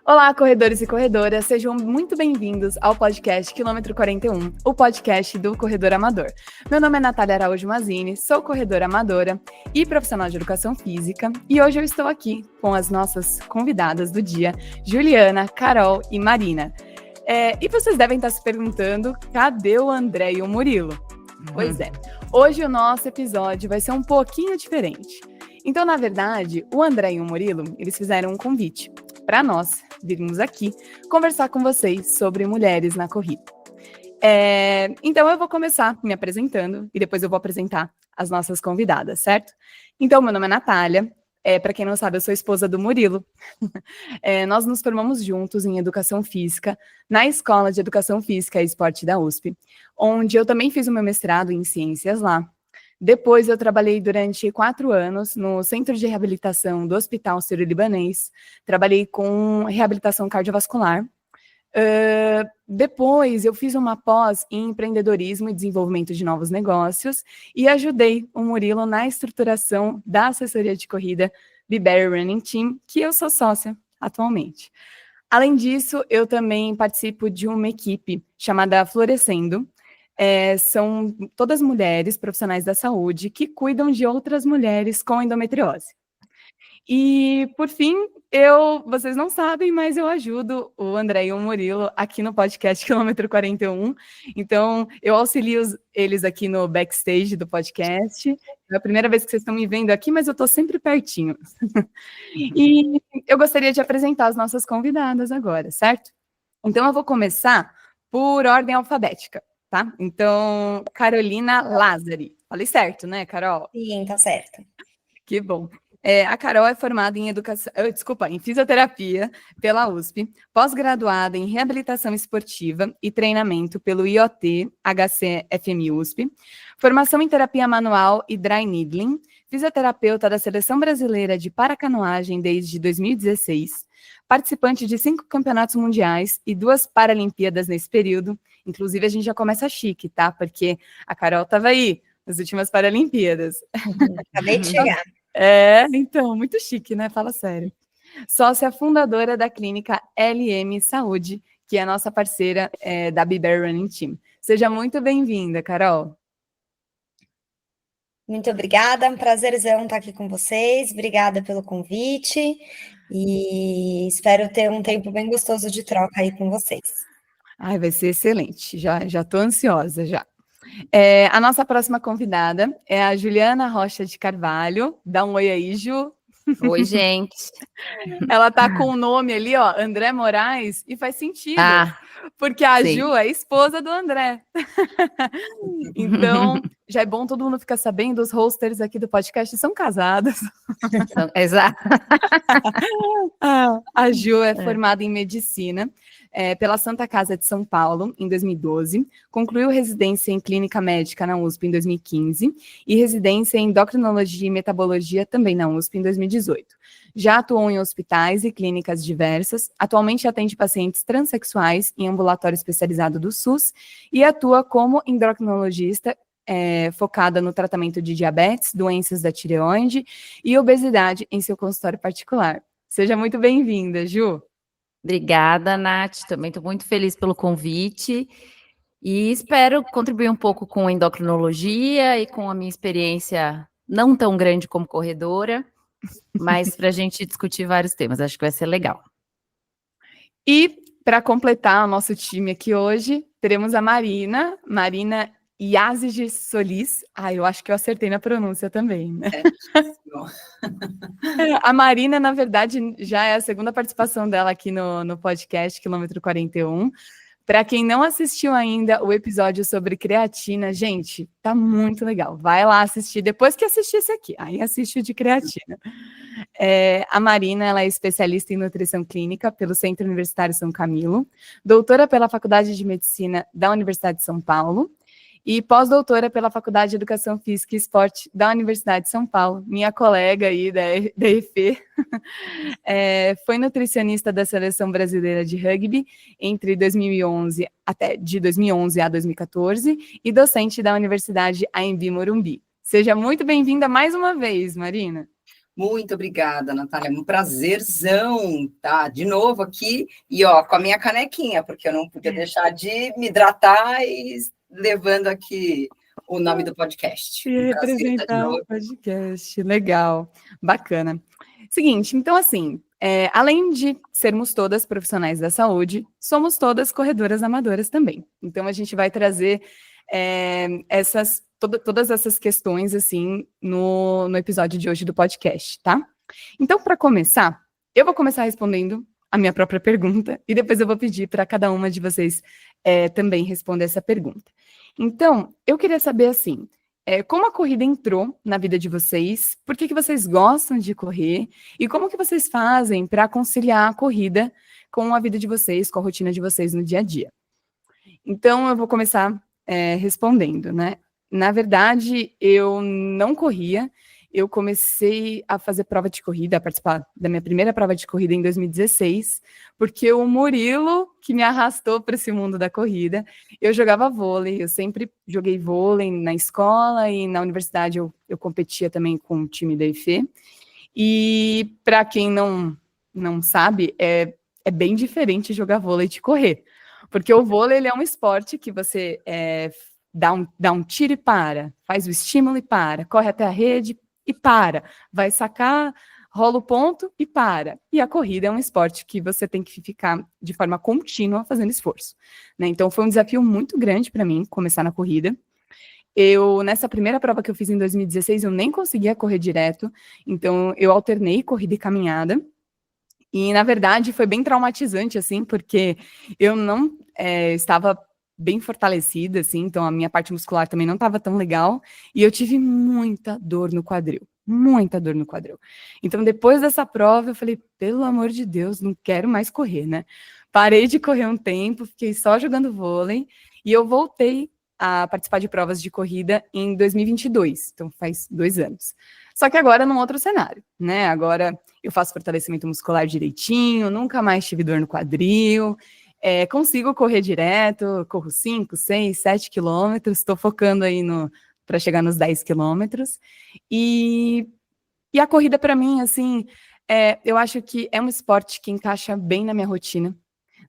Olá, corredores e corredoras, sejam muito bem-vindos ao podcast Quilômetro 41, o podcast do Corredor Amador. Meu nome é Natália Araújo Mazini, sou corredora amadora e profissional de educação física, e hoje eu estou aqui com as nossas convidadas do dia, Juliana, Carol e Marina. E vocês devem estar se perguntando, cadê o André e o Murilo? Pois é, hoje o nosso episódio vai ser um pouquinho diferente. Então, na verdade, o André e o Murilo, eles fizeram um convite para nós virmos aqui conversar com vocês sobre mulheres na corrida. Então, eu vou começar me apresentando e depois eu vou apresentar as nossas convidadas, certo? Então, meu nome é Natália. Para quem não sabe, eu sou esposa do Murilo. Nós nos formamos juntos em Educação Física, na Escola de Educação Física e Esporte da USP, onde eu também fiz o meu mestrado em Ciências lá. Depois eu trabalhei durante 4 anos no Centro de Reabilitação do Hospital Sírio-Libanês, trabalhei com reabilitação cardiovascular. Depois eu fiz uma pós em empreendedorismo e desenvolvimento de novos negócios e ajudei o Murilo na estruturação da assessoria de corrida Be-Better Running Team, que eu sou sócia atualmente. Além disso, eu também participo de uma equipe chamada Florescendo. São todas mulheres profissionais da saúde que cuidam de outras mulheres com endometriose. E, por fim, vocês não sabem, mas eu ajudo o André e o Murilo aqui no podcast Quilômetro 41. Então, eu auxilio eles aqui no backstage do podcast. É a primeira vez que vocês estão me vendo aqui, mas eu estou sempre pertinho. E eu gostaria de apresentar as nossas convidadas agora, certo? Então, eu vou começar por ordem alfabética. Tá? Então, Carolina Lázari. Falei certo, né, Carol? Sim, tá certo. Que bom. A Carol é formada em fisioterapia pela USP, pós-graduada em reabilitação esportiva e treinamento pelo IoT HC-FM USP, formação em terapia manual e dry needling, fisioterapeuta da Seleção Brasileira de Paracanoagem desde 2016, participante de 5 campeonatos mundiais e 2 Paralimpíadas nesse período. Inclusive, a gente já começa chique, tá? Porque a Carol estava aí nas últimas Paralimpíadas. Acabei de chegar. Então, muito chique, né? Fala sério. Sócia fundadora da clínica LM Saúde, que é a nossa parceira da Be-Better Running Team. Seja muito bem-vinda, Carol. Muito obrigada, é um prazerzão estar aqui com vocês. Obrigada pelo convite e espero ter um tempo bem gostoso de troca aí com vocês. Ai, vai ser excelente. Já estou ansiosa já. A nossa próxima convidada é a Juliana Rocha de Carvalho. Dá um oi aí, Ju. Oi, gente. Ela tá com o nome ali, ó, André Moraes, e faz sentido, porque a Ju é esposa do André. Então, já é bom todo mundo ficar sabendo, os hosters aqui do podcast são casados. Exato. A Ju é formada em medicina pela Santa Casa de São Paulo, em 2012, concluiu residência em clínica médica na USP em 2015 e residência em endocrinologia e metabologia também na USP em 2018. Já atuou em hospitais e clínicas diversas, atualmente atende pacientes transexuais em ambulatório especializado do SUS e atua como endocrinologista focada no tratamento de diabetes, doenças da tireoide e obesidade em seu consultório particular. Seja muito bem-vinda, Ju. Obrigada, Nath. Também estou muito feliz pelo convite e espero contribuir um pouco com a endocrinologia e com a minha experiência não tão grande como corredora, mas para a gente discutir vários temas. Acho que vai ser legal. E para completar o nosso time aqui hoje, teremos a Marina Yazigi Solis. Eu acho que eu acertei na pronúncia também, né? A Marina, na verdade, já é a segunda participação dela aqui no podcast Quilômetro 41. Para quem não assistiu ainda o episódio sobre creatina, gente, tá muito legal. Vai lá assistir, depois que assistir esse aqui, aí assiste o de creatina. A Marina, ela é especialista em nutrição clínica pelo Centro Universitário São Camilo, doutora pela Faculdade de Medicina da Universidade de São Paulo, e pós-doutora pela Faculdade de Educação Física e Esporte da Universidade de São Paulo, minha colega aí da EF. Foi nutricionista da Seleção Brasileira de Rugby entre 2011 a 2014 e docente da Universidade AMB Morumbi. Seja muito bem-vinda mais uma vez, Marina. Muito obrigada, Natália. Um prazerzão estar de novo aqui e ó, com a minha canequinha, porque eu não podia deixar de me hidratar e levando aqui o nome do podcast. E Um prazer estar de representar o novo. podcast. Legal, bacana. Seguinte, então assim, além de sermos todas profissionais da saúde, somos todas corredoras amadoras também. Então a gente vai trazer todas essas questões assim no episódio de hoje do podcast, tá? Então, para começar, eu vou começar respondendo a minha própria pergunta e depois eu vou pedir para cada uma de vocês também responder essa pergunta. Então, eu queria saber assim, como a corrida entrou na vida de vocês, por que vocês gostam de correr e como que vocês fazem para conciliar a corrida com a vida de vocês, com a rotina de vocês no dia a dia. Então, eu vou começar respondendo, né? Na verdade, eu não corria, eu comecei a fazer prova de corrida, a participar da minha primeira prova de corrida em 2016, porque o Murilo, que me arrastou para esse mundo da corrida, eu jogava vôlei, eu sempre joguei vôlei na escola e na universidade eu competia também com o time da IFE, e para quem não sabe, é bem diferente jogar vôlei de correr, porque o vôlei ele é um esporte que você dá um tiro e para, faz o estímulo e para, corre até a rede e para, vai sacar, rola o ponto e para. E a corrida é um esporte que você tem que ficar de forma contínua fazendo esforço, né? Então foi um desafio muito grande para mim começar na corrida. Nessa primeira prova que eu fiz em 2016, eu nem conseguia correr direto, então eu alternei corrida e caminhada. E, na verdade, foi bem traumatizante, assim, porque eu não estava bem fortalecida, assim, então a minha parte muscular também não estava tão legal, e eu tive muita dor no quadril, muita dor no quadril. Então, depois dessa prova, eu falei, pelo amor de Deus, não quero mais correr, né? Parei de correr um tempo, fiquei só jogando vôlei, e eu voltei a participar de provas de corrida em 2022, então faz 2 anos. Só que agora num outro cenário, né? Agora eu faço fortalecimento muscular direitinho, nunca mais tive dor no quadril, consigo correr direto, corro 5, 6, 7 quilômetros, estou focando aí para chegar nos 10 quilômetros. E a corrida, para mim, assim, eu acho que é um esporte que encaixa bem na minha rotina,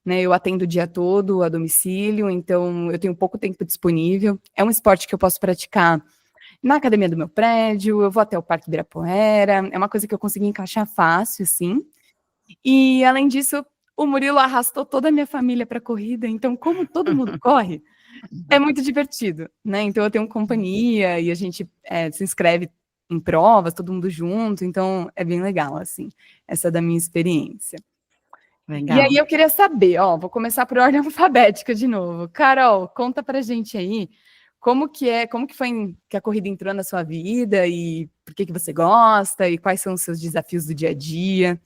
né? Eu atendo o dia todo a domicílio, então eu tenho pouco tempo disponível. É um esporte que eu posso praticar na academia do meu prédio, eu vou até o Parque Ibirapuera, é uma coisa que eu consegui encaixar fácil, assim. E, além disso, o Murilo arrastou toda a minha família para a corrida, então, como todo mundo corre, é muito divertido, né? Então, eu tenho companhia e a gente se inscreve em provas, todo mundo junto, então é bem legal, assim, essa é da minha experiência. Legal. E aí eu queria saber, vou começar por ordem alfabética de novo. Carol, conta pra gente aí como que foi que a corrida entrou na sua vida e por que você gosta e quais são os seus desafios do dia a dia.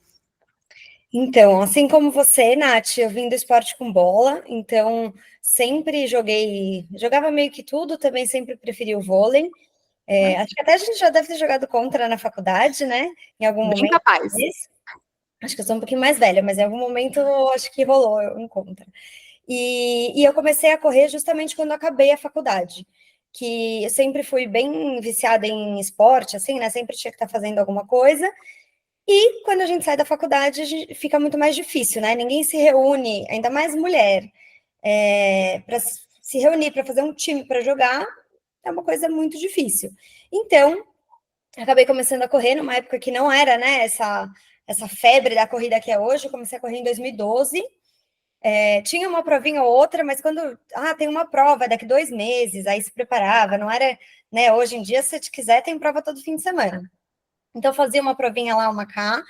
Então, assim como você, Nath, eu vim do esporte com bola, então sempre jogava meio que tudo, também sempre preferi o vôlei. Acho que até a gente já deve ter jogado contra na faculdade, né? Em algum Bem momento. capaz. Acho que eu sou um pouquinho mais velha, mas em algum momento acho que rolou um contra. E eu comecei a correr justamente quando eu acabei a faculdade, que eu sempre fui bem viciada em esporte, assim, né? Sempre tinha que estar fazendo alguma coisa. E quando a gente sai da faculdade, fica muito mais difícil, né? Ninguém se reúne, ainda mais mulher, para se reunir, para fazer um time para jogar, é uma coisa muito difícil. Então, acabei começando a correr numa época que não era, né, essa febre da corrida que é hoje. Eu comecei a correr em 2012. Tinha uma provinha ou outra, mas quando tem uma prova daqui 2 meses, aí se preparava, não era, né? Hoje em dia, se te quiser, tem prova todo fim de semana. Então, fazia uma provinha lá, uma cá,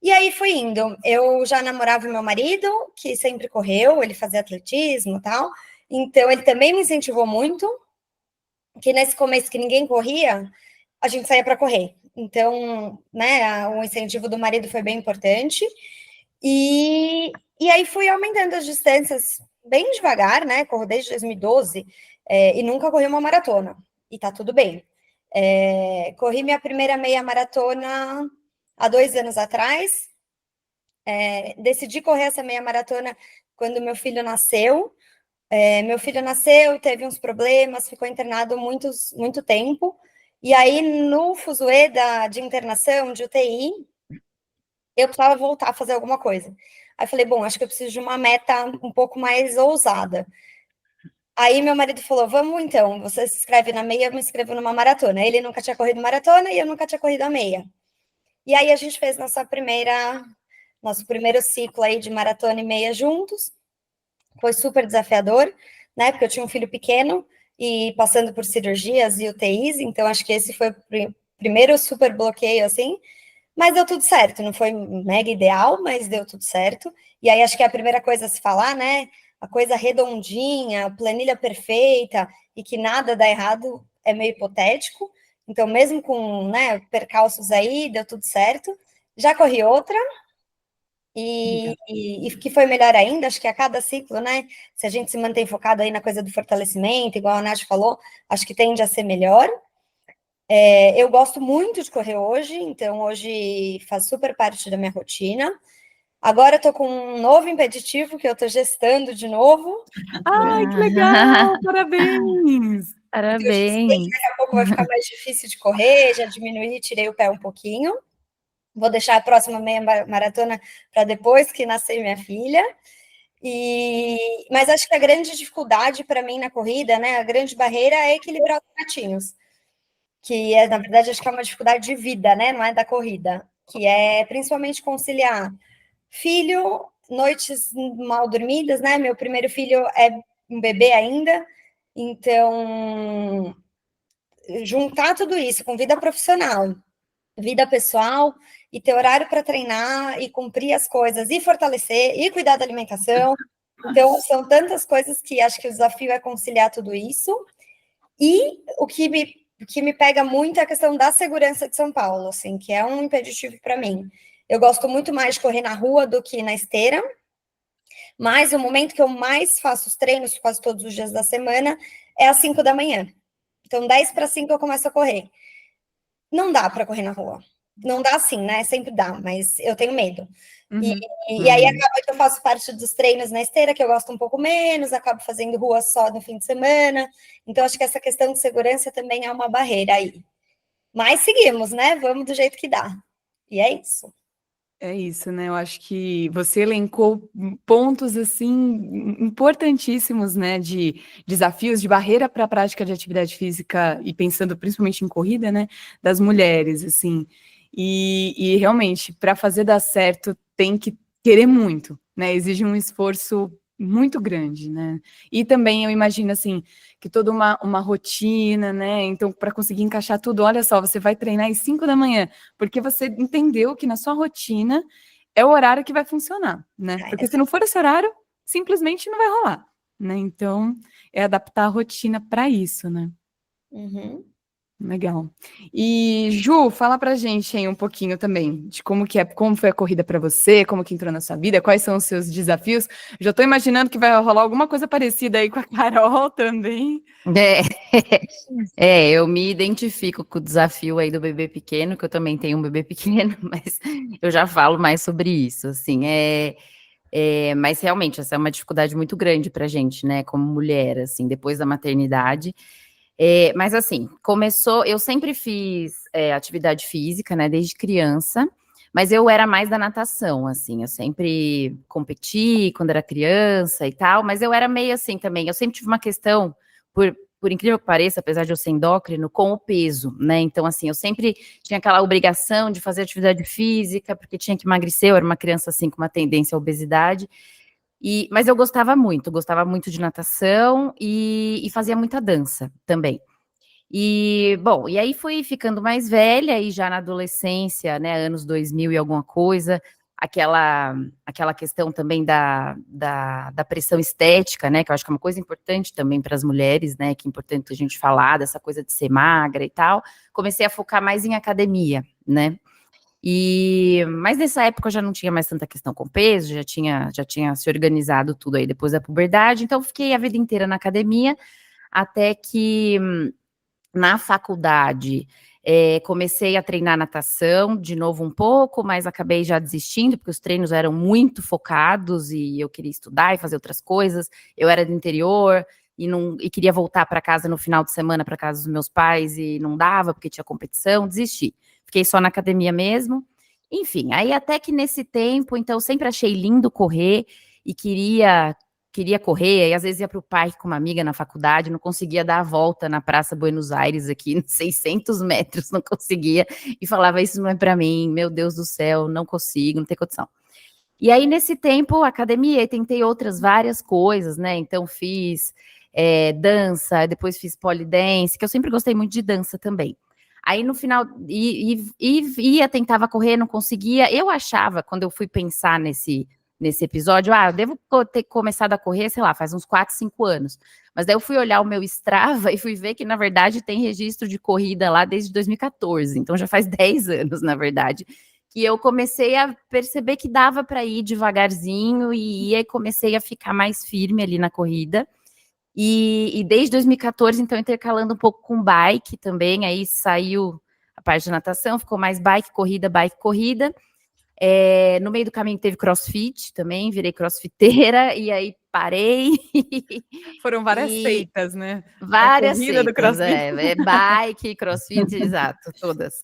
e aí fui indo. Eu já namorava o meu marido, que sempre correu, ele fazia atletismo e tal, então ele também me incentivou muito, que nesse começo que ninguém corria, a gente saía para correr. Então, né, o incentivo do marido foi bem importante. E aí fui aumentando as distâncias bem devagar, né? Corro desde 2012 e nunca corri uma maratona. E tá tudo bem. Corri minha primeira meia maratona há 2 anos atrás. Decidi correr essa meia maratona quando meu filho nasceu. Meu filho nasceu, teve uns problemas, ficou internado muito tempo. E aí, no fuzuê de internação, de UTI, eu precisava voltar a fazer alguma coisa. Aí falei, bom, acho que eu preciso de uma meta um pouco mais ousada. Aí meu marido falou, vamos então, você se inscreve na meia, eu me inscrevo numa maratona. Ele nunca tinha corrido maratona e eu nunca tinha corrido a meia. E aí a gente fez nosso primeiro ciclo aí de maratona e meia juntos. Foi super desafiador, né? Porque eu tinha um filho pequeno e passando por cirurgias e UTIs, então acho que esse foi o primeiro super bloqueio, assim. Mas deu tudo certo, não foi mega ideal, mas deu tudo certo. E aí acho que é a primeira coisa a se falar, né? A coisa redondinha, planilha perfeita e que nada dá errado é meio hipotético. Então, mesmo com, né, percalços aí, deu tudo certo. Já corri outra e que foi melhor ainda, acho que a cada ciclo, né? Se a gente se mantém focado aí na coisa do fortalecimento, igual a Nath falou, acho que tende a ser melhor. Eu gosto muito de correr hoje, então hoje faz super parte da minha rotina. Agora eu tô com um novo impeditivo que eu tô gestando de novo. Ai, que legal! Parabéns! Parabéns. Daqui a pouco vai ficar mais difícil de correr, já diminuí, tirei o pé um pouquinho. Vou deixar a próxima meia maratona para depois que nascer minha filha. Mas acho que a grande dificuldade para mim na corrida, né, a grande barreira é equilibrar os pratinhos, que é, na verdade, acho que é uma dificuldade de vida, né, não é da corrida, que é principalmente conciliar filho, noites mal dormidas, né, meu primeiro filho é um bebê ainda, então juntar tudo isso com vida profissional, vida pessoal, e ter horário para treinar, e cumprir as coisas, e fortalecer, e cuidar da alimentação. Então, são tantas coisas que acho que o desafio é conciliar tudo isso. E o que me pega muito é a questão da segurança de São Paulo, assim, que é um impeditivo para mim. Eu gosto muito mais de correr na rua do que na esteira, mas o momento que eu mais faço os treinos, quase todos os dias da semana, é às 5 da manhã. Então, 10 para 5 eu começo a correr. Não dá para correr na rua. Não dá assim, né? Sempre dá, mas eu tenho medo. E aí acaba que eu faço parte dos treinos na esteira, que eu gosto um pouco menos, acabo fazendo rua só no fim de semana. Então, acho que essa questão de segurança também é uma barreira aí. Mas seguimos, né? Vamos do jeito que dá. E é isso. É isso, né? Eu acho que você elencou pontos assim importantíssimos, né? De desafios, de barreira para a prática de atividade física e pensando principalmente em corrida, né? Das mulheres, assim. E realmente, para fazer dar certo, tem que querer muito, né? Exige um esforço muito grande, né? E também eu imagino assim que toda uma rotina, né? Então, para conseguir encaixar tudo, olha só, você vai treinar às 5 da manhã porque você entendeu que na sua rotina é o horário que vai funcionar, né? Porque se não for esse horário, simplesmente não vai rolar, né? Então, é adaptar a rotina para isso, né? Uhum. Legal. E, Ju, fala pra gente aí um pouquinho também de como foi a corrida para você, como que entrou na sua vida, quais são os seus desafios. Já tô imaginando que vai rolar alguma coisa parecida aí com a Carol também. Eu me identifico com o desafio aí do bebê pequeno, que eu também tenho um bebê pequeno, mas eu já falo mais sobre isso, assim, mas realmente essa é uma dificuldade muito grande pra gente, né, como mulher, assim, depois da maternidade. Mas assim, eu sempre fiz atividade física, né, desde criança, mas eu era mais da natação, assim, eu sempre competi quando era criança e tal, mas eu era meio assim também, eu sempre tive uma questão, por incrível que pareça, apesar de eu ser endócrino, com o peso, né, então assim, eu sempre tinha aquela obrigação de fazer atividade física, porque tinha que emagrecer, eu era uma criança assim, com uma tendência à obesidade, mas eu gostava muito de natação e fazia muita dança também. Bom, e aí fui ficando mais velha e já na adolescência, né, anos 2000 e alguma coisa, aquela questão também da pressão estética, né, que eu acho que é uma coisa importante também para as mulheres, né, que é importante a gente falar dessa coisa de ser magra e tal, comecei a focar mais em academia, né, mas nessa época eu já não tinha mais tanta questão com peso, já tinha se organizado tudo aí depois da puberdade, então fiquei a vida inteira na academia, até que na faculdade comecei a treinar natação, de novo um pouco, mas acabei já desistindo, porque os treinos eram muito focados e eu queria estudar e fazer outras coisas, eu era do interior, e queria voltar para casa no final de semana, para casa dos meus pais, e não dava, porque tinha competição, desisti. Fiquei só na academia mesmo. Enfim, aí até que nesse tempo, então, eu sempre achei lindo correr, e queria correr, e às vezes ia para o parque com uma amiga na faculdade, não conseguia dar a volta na Praça Buenos Aires, aqui, 600 metros, não conseguia, e falava, isso não é para mim, meu Deus do céu, não consigo, não tem condição. E aí, nesse tempo, academia, tentei outras várias coisas, né? Então, fiz dança, depois fiz pole dance, que eu sempre gostei muito de dança também. Aí, no final, tentava correr, não conseguia. Eu achava, quando eu fui pensar nesse episódio, eu devo ter começado a correr, sei lá, faz uns 4, 5 anos. Mas daí eu fui olhar o meu Strava e fui ver que, na verdade, tem registro de corrida lá desde 2014. Então, já faz 10 anos, na verdade, que eu comecei a perceber que dava para ir devagarzinho e comecei a ficar mais firme ali na corrida. E desde 2014, então, intercalando um pouco com bike também, aí saiu a parte de natação, ficou mais bike, corrida. No meio do caminho teve crossfit também, virei crossfiteira, e aí parei. Foram várias seitas, né? Várias seitas, do crossfit. bike, crossfit, exato, todas.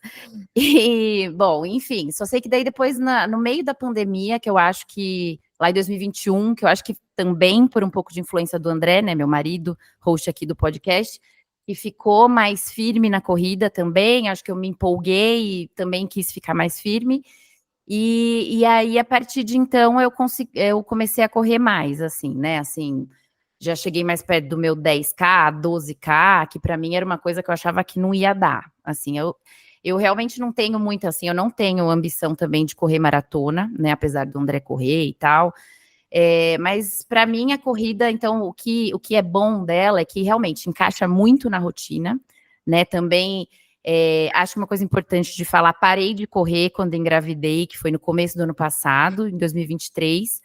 E, bom, enfim, só sei que daí depois, no meio da pandemia, que eu acho que, lá em 2021, que eu acho que também por um pouco de influência do André, né, meu marido, host aqui do podcast, e ficou mais firme na corrida também, acho que eu me empolguei e também quis ficar mais firme. E aí, a partir de então, eu comecei a correr mais, assim, né, assim, já cheguei mais perto do meu 10K, 12K, que para mim era uma coisa que eu achava que não ia dar, assim, eu realmente não tenho muito, assim, eu não tenho ambição também de correr maratona, né, apesar do André correr e tal, mas para mim a corrida, então, o que é bom dela é que realmente encaixa muito na rotina, né, também... acho que uma coisa importante de falar, parei de correr quando engravidei, que foi no começo do ano passado, em 2023.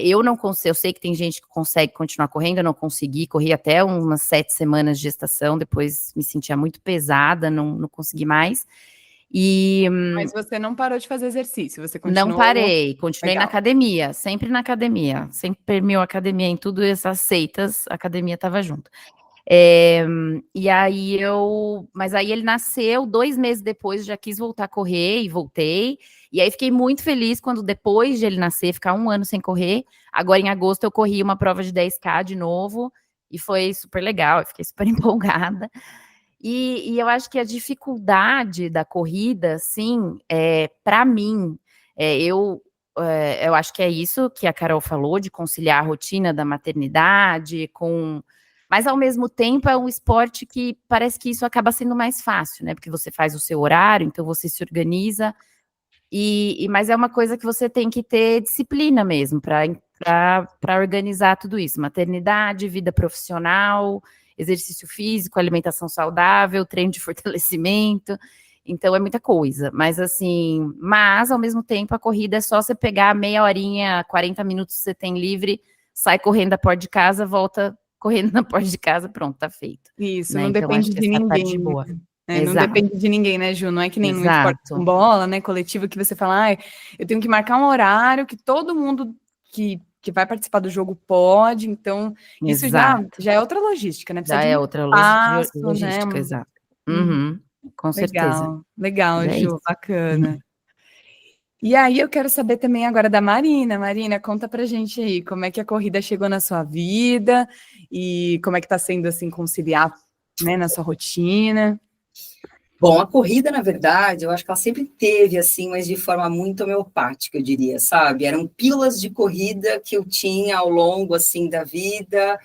Eu sei que tem gente que consegue continuar correndo, eu não consegui, corri até umas 7 semanas de gestação, depois me sentia muito pesada, não consegui mais. Mas você não parou de fazer exercício, você continuou... Não parei, continuei Legal. na academia, sempre permeou academia em tudo, essas seitas, a academia estava junto. E aí mas aí ele nasceu, 2 meses depois já quis voltar a correr e voltei, e aí fiquei muito feliz quando depois de ele nascer, ficar 1 ano sem correr, agora em agosto eu corri uma prova de 10K de novo, e foi super legal, eu fiquei super empolgada, e eu acho que a dificuldade da corrida, assim, para mim, eu acho que é isso que a Carol falou, de conciliar a rotina da maternidade mas, ao mesmo tempo, é um esporte que parece que isso acaba sendo mais fácil, né? Porque você faz o seu horário, então você se organiza, mas é uma coisa que você tem que ter disciplina mesmo para organizar tudo isso. Maternidade, vida profissional, exercício físico, alimentação saudável, treino de fortalecimento. Então, é muita coisa. Mas, assim, ao mesmo tempo, a corrida é só você pegar meia horinha, 40 minutos que você tem livre, sai correndo da porta de casa, volta correndo na porta de casa, pronto, tá feito. Isso, né? não Então, depende acho que de essa é a parte ninguém. boa. Não depende de ninguém, né, Ju? Não é que nem um esporte com bola, né, coletivo, que você fala, eu tenho que marcar um horário que todo mundo que vai participar do jogo pode, então isso já é outra logística, né? Precisa Já de é um outra espaço, logística, né? exato. Com certeza. Legal, Ju, Isso. bacana. E aí eu quero saber também agora da Marina. Marina, conta pra gente aí, como é que a corrida chegou na sua vida e como é que tá sendo, assim, conciliar, né, na sua rotina. Bom, a corrida, na verdade, eu acho que ela sempre teve, assim, mas de forma muito homeopática, eu diria, sabe? Eram pílulas de corrida que eu tinha ao longo, assim, da vida,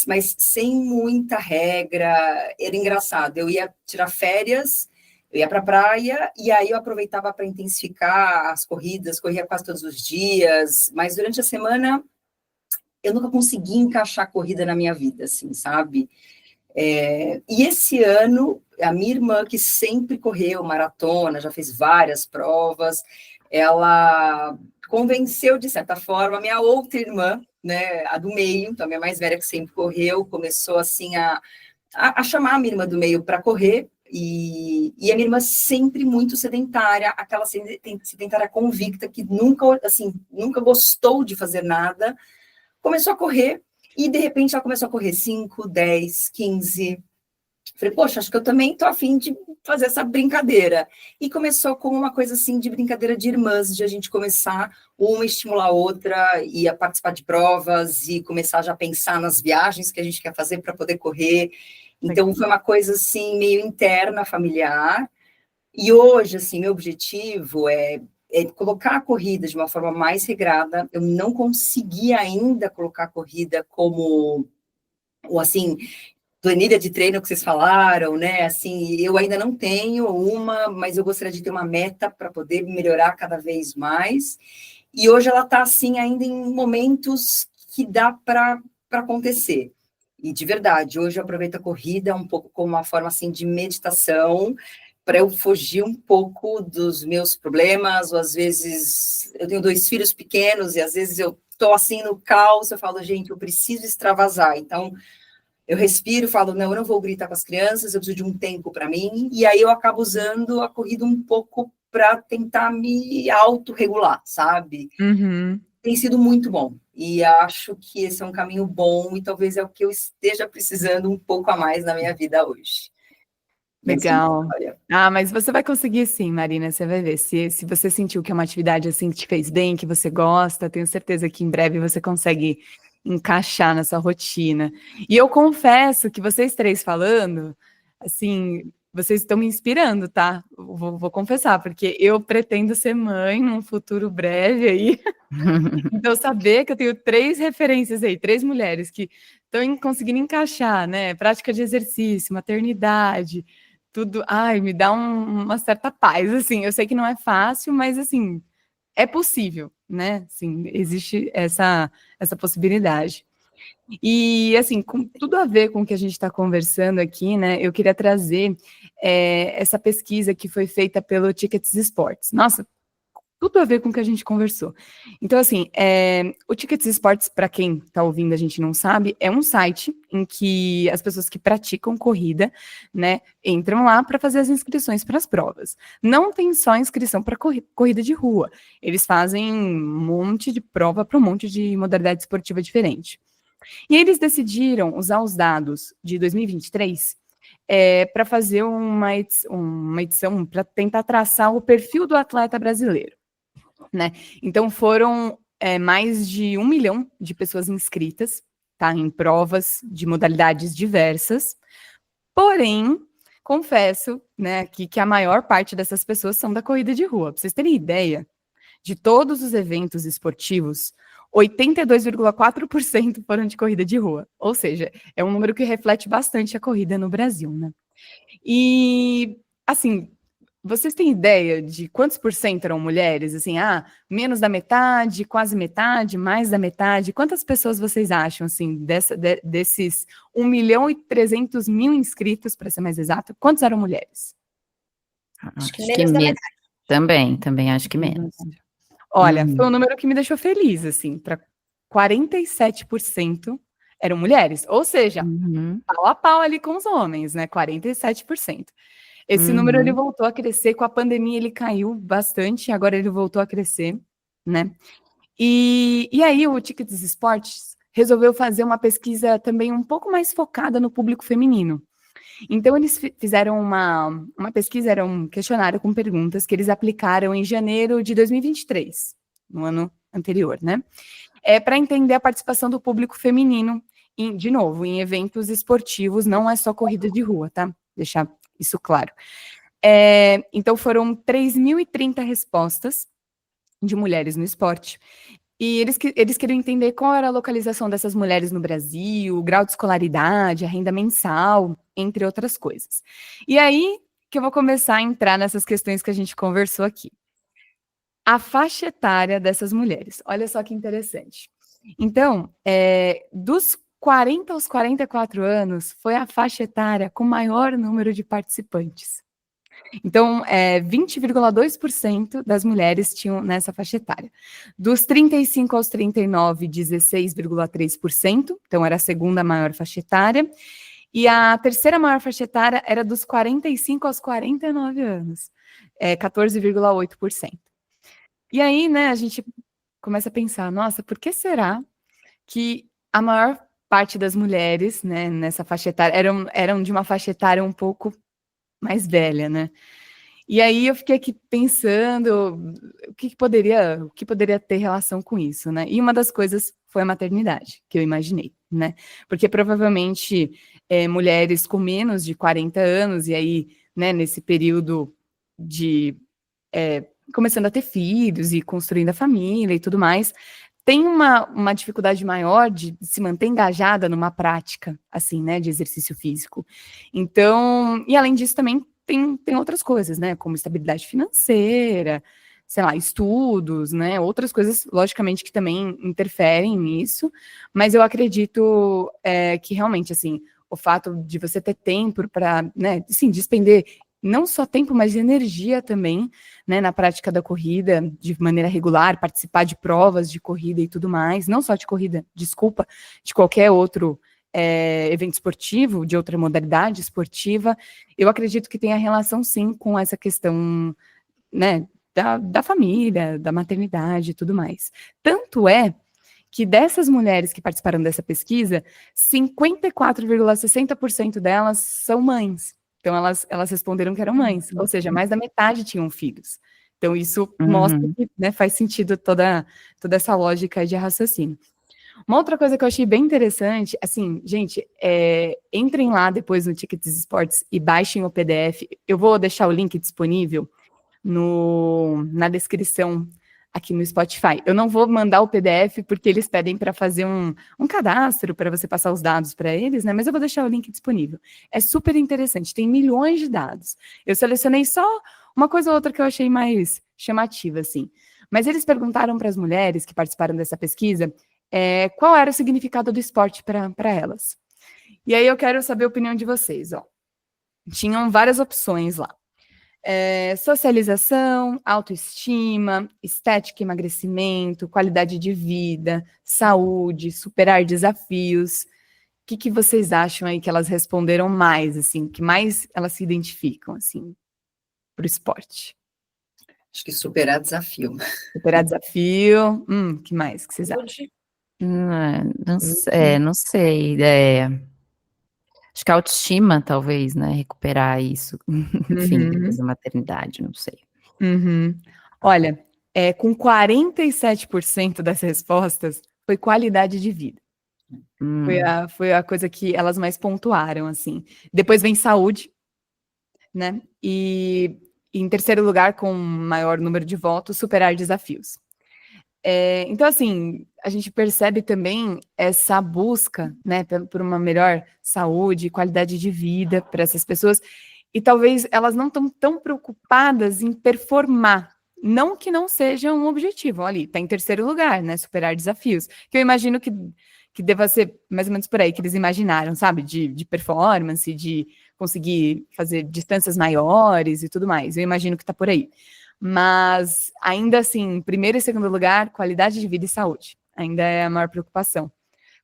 mas sem muita regra. Era engraçado, eu ia tirar férias, eu ia para a praia, e aí eu aproveitava para intensificar as corridas, corria quase todos os dias, mas durante a semana eu nunca consegui encaixar a corrida na minha vida, assim, sabe? E esse ano, a minha irmã, que sempre correu maratona, já fez várias provas, ela convenceu, de certa forma, a minha outra irmã, né, a do meio, então a minha mais velha, que sempre correu, começou, assim, a chamar a minha irmã do meio para correr, e a minha irmã sempre muito sedentária, aquela sedentária convicta, que nunca gostou de fazer nada, começou a correr. E, de repente, ela começou a correr 5, 10, 15. Falei, poxa, acho que eu também tô afim de fazer essa brincadeira. E começou como uma coisa assim de brincadeira de irmãs, de a gente começar uma estimular a outra, e a participar de provas, e começar já a pensar nas viagens que a gente quer fazer para poder correr. Então, foi uma coisa assim, meio interna, familiar. E hoje, assim, meu objetivo é colocar a corrida de uma forma mais regrada. Eu não consegui ainda colocar a corrida como, ou assim, planilha de treino que vocês falaram, né? Assim, eu ainda não tenho uma, mas eu gostaria de ter uma meta para poder melhorar cada vez mais. E hoje ela está assim ainda em momentos que dá para acontecer. E de verdade, hoje eu aproveito a corrida um pouco como uma forma assim de meditação, para eu fugir um pouco dos meus problemas, ou às vezes eu tenho 2 filhos pequenos e às vezes eu estou assim no caos, eu falo, gente, eu preciso extravasar. Então, eu respiro, falo, não, eu não vou gritar com as crianças, eu preciso de um tempo para mim, e aí eu acabo usando a corrida um pouco para tentar me autorregular, sabe? Uhum. Tem sido muito bom, e acho que esse é um caminho bom, e talvez é o que eu esteja precisando um pouco a mais na minha vida hoje. Legal. Ah, mas você vai conseguir sim, Marina, você vai ver. Se você sentiu que é uma atividade assim que te fez bem, que você gosta, tenho certeza que em breve você consegue encaixar na sua rotina. E eu confesso que vocês 3 falando, assim, vocês estão me inspirando, tá? Vou confessar, porque eu pretendo ser mãe num futuro breve aí. Então, saber que eu tenho 3 referências aí, 3 mulheres que estão conseguindo encaixar, né? Prática de exercício, maternidade, tudo. Ai, me dá uma certa paz, assim. Eu sei que não é fácil, mas, assim, é possível, né? Assim, existe essa possibilidade. E, assim, com tudo a ver com o que a gente está conversando aqui, né? Eu queria trazer essa pesquisa que foi feita pelo Tickets Sports. Nossa, tudo a ver com o que a gente conversou. Então, assim, o Tickets Sports, para quem está ouvindo, a gente não sabe, é um site em que as pessoas que praticam corrida, né, entram lá para fazer as inscrições para as provas. Não tem só inscrição para corrida de rua. Eles fazem um monte de prova para um monte de modalidade esportiva diferente. E eles decidiram usar os dados de 2023 para fazer uma edição para tentar traçar o perfil do atleta brasileiro. Né? Então foram mais de 1 milhão de pessoas inscritas, tá, em provas de modalidades diversas. Porém, confesso, né, que a maior parte dessas pessoas são da corrida de rua. Para vocês terem ideia, de todos os eventos esportivos, 82,4% foram de corrida de rua. Ou seja, é um número que reflete bastante a corrida no Brasil, né? E, assim, vocês têm ideia de quantos por cento eram mulheres? Assim, menos da metade, quase metade, mais da metade? Quantas pessoas vocês acham, assim, desses 1.300.000 inscritos, para ser mais exato, quantos eram mulheres? Acho que menos da metade. Também acho que menos. Olha, foi um número que me deixou feliz, assim, para 47% eram mulheres, ou seja, pau a pau ali com os homens, né, 47%. Esse número ele voltou a crescer, com a pandemia ele caiu bastante, agora ele voltou a crescer, né? E aí o Tickets Sports resolveu fazer uma pesquisa também um pouco mais focada no público feminino. Então eles fizeram uma pesquisa, era um questionário com perguntas que eles aplicaram em janeiro de 2023, no ano anterior, né? Para entender a participação do público feminino, de novo, em eventos esportivos, não é só corrida de rua, tá? Deixar isso claro. Então, foram 3.030 respostas de mulheres no esporte. E eles queriam entender qual era a localização dessas mulheres no Brasil, o grau de escolaridade, a renda mensal, entre outras coisas. E aí que eu vou começar a entrar nessas questões que a gente conversou aqui. A faixa etária dessas mulheres. Olha só que interessante. Então, dos 40 aos 44 anos, foi a faixa etária com maior número de participantes. Então, 20,2% das mulheres tinham nessa faixa etária. Dos 35 aos 39, 16,3%, então era a segunda maior faixa etária. E a terceira maior faixa etária era dos 45 aos 49 anos, 14,8%. E aí, né, a gente começa a pensar, nossa, por que será que a maior parte das mulheres, né, nessa faixa etária, eram de uma faixa etária um pouco mais velha, né? E aí eu fiquei aqui pensando o que poderia ter relação com isso, né? E uma das coisas foi a maternidade, que eu imaginei, né? Porque provavelmente mulheres com menos de 40 anos, e aí, né, nesse período de começando a ter filhos e construindo a família e tudo mais, tem uma dificuldade maior de se manter engajada numa prática, assim, né, de exercício físico. Então, e além disso também tem outras coisas, né, como estabilidade financeira, sei lá, estudos, né, outras coisas, logicamente, que também interferem nisso, mas eu acredito que realmente, assim, o fato de você ter tempo para, né, assim, despender não só tempo, mas energia também, né, na prática da corrida, de maneira regular, participar de provas de corrida e tudo mais, não só de corrida, desculpa, de qualquer outro evento esportivo, de outra modalidade esportiva, eu acredito que tem a relação, sim, com essa questão, né, da família, da maternidade e tudo mais. Tanto é que dessas mulheres que participaram dessa pesquisa, 54,60% delas são mães. Então, elas responderam que eram mães, ou seja, mais da metade tinham filhos. Então, isso mostra que, né, faz sentido toda essa lógica de raciocínio. Uma outra coisa que eu achei bem interessante, assim, gente, entrem lá depois no Tickets Esportes e baixem o PDF. Eu vou deixar o link disponível na descrição aqui no Spotify. Eu não vou mandar o PDF porque eles pedem para fazer um cadastro para você passar os dados para eles, né? Mas eu vou deixar o link disponível. É super interessante, tem milhões de dados. Eu selecionei só uma coisa ou outra que eu achei mais chamativa, assim. Mas eles perguntaram para as mulheres que participaram dessa pesquisa qual era o significado do esporte para elas. E aí eu quero saber a opinião de vocês, ó. Tinham várias opções lá. Socialização, autoestima, estética e emagrecimento, qualidade de vida, saúde, superar desafios. O que vocês acham aí que elas responderam mais, assim, que mais elas se identificam, assim, para o esporte? Acho que superar desafio. Superar desafio, que mais que vocês acham? Não sei. Acho que a autoestima, talvez, né? Recuperar isso. Enfim, depois da maternidade, não sei. Olha, com 47% das respostas, foi qualidade de vida. Foi a coisa que elas mais pontuaram, assim. Depois vem saúde, né? E em terceiro lugar, com maior número de votos, superar desafios. Então, assim, a gente percebe também essa busca, né, por uma melhor saúde, qualidade de vida para essas pessoas, e talvez elas não estão tão preocupadas em performar, não que não seja um objetivo, ali, está em terceiro lugar, né, superar desafios, que eu imagino que deva ser mais ou menos por aí que eles imaginaram, sabe, de performance, de conseguir fazer distâncias maiores e tudo mais, eu imagino que está por aí. Mas, ainda assim, primeiro e segundo lugar, qualidade de vida e saúde. Ainda é a maior preocupação.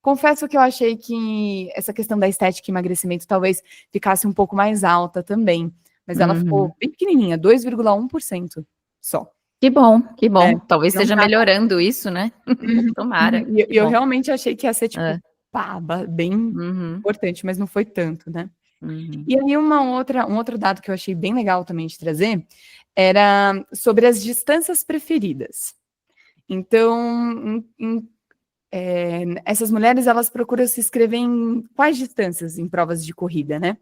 Confesso que eu achei que essa questão da estética e emagrecimento talvez ficasse um pouco mais alta também. Mas ela ficou bem pequenininha, 2,1% só. Que bom, que bom. Talvez não esteja melhorando isso, né? Tomara. E eu realmente achei que ia ser, tipo, bem Uhum. importante, mas não foi tanto, né? E aí um outro dado que eu achei bem legal também de trazer era sobre as distâncias preferidas. Então, essas mulheres, elas procuram se inscrever em quais distâncias em provas de corrida, né?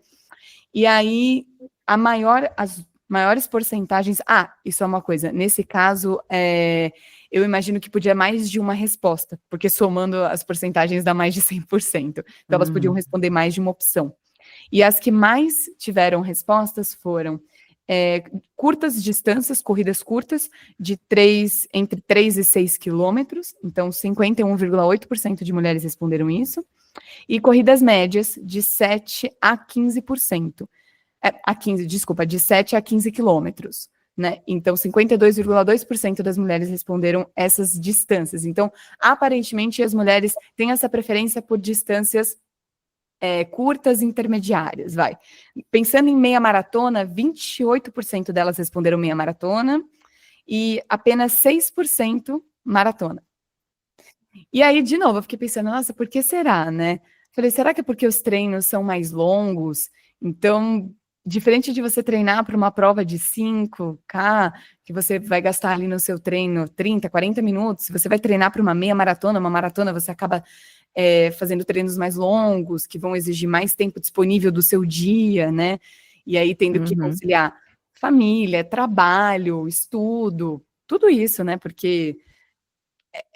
E aí, as maiores porcentagens... isso é uma coisa, nesse caso, eu imagino que podia mais de uma resposta, porque somando as porcentagens dá mais de 100%. Então, elas podiam responder mais de uma opção. E as que mais tiveram respostas foram curtas distâncias, corridas curtas, entre 3 e 6 quilômetros, então 51,8% de mulheres responderam isso, e corridas médias de 7 a 15%, de 7 a 15 quilômetros, né? Então 52,2% das mulheres responderam essas distâncias. Então, aparentemente, as mulheres têm essa preferência por distâncias curtas e intermediárias, vai. Pensando em meia maratona, 28% delas responderam meia maratona e apenas 6% maratona. E aí, de novo, eu fiquei pensando, nossa, por que será, né? Falei, será que é porque os treinos são mais longos? Então, diferente de você treinar para uma prova de 5K, que você vai gastar ali no seu treino 30, 40 minutos, se você vai treinar para uma meia maratona, uma maratona, você acaba fazendo treinos mais longos, que vão exigir mais tempo disponível do seu dia, né? E aí tendo que conciliar família, trabalho, estudo, tudo isso, né? Porque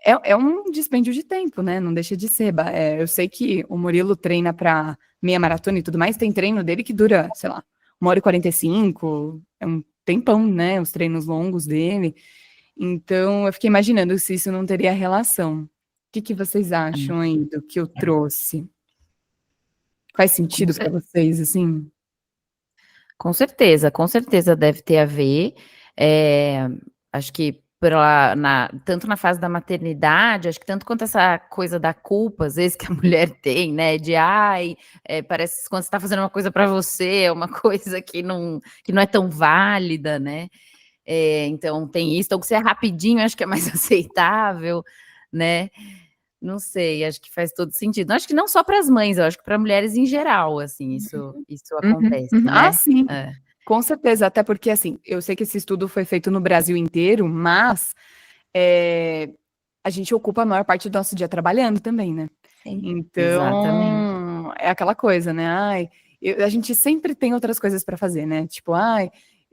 é um dispêndio de tempo, né? Não deixa de ser. Eu sei que o Murilo treina para meia maratona e tudo mais, tem treino dele que dura, sei lá, 1h45, é um tempão, né? Os treinos longos dele. Então, eu fiquei imaginando se isso não teria relação. O que vocês acham aí do que eu trouxe? Faz sentido para vocês, assim? Com certeza deve ter a ver. Acho que tanto na fase da maternidade, acho que tanto quanto essa coisa da culpa, às vezes, que a mulher tem, né? De parece que quando você está fazendo uma coisa para você, é uma coisa que não é tão válida, né? Então tem isso. Então, que se é rapidinho, acho que é mais aceitável, né? Não sei, acho que faz todo sentido. Acho que não só para as mães, eu acho que para mulheres em geral, assim, isso acontece, né? Ah, sim, com certeza, até porque, assim, eu sei que esse estudo foi feito no Brasil inteiro, mas a gente ocupa a maior parte do nosso dia trabalhando também, né? Sim. Então, exatamente. É aquela coisa, né? A gente sempre tem outras coisas para fazer, né? Tipo,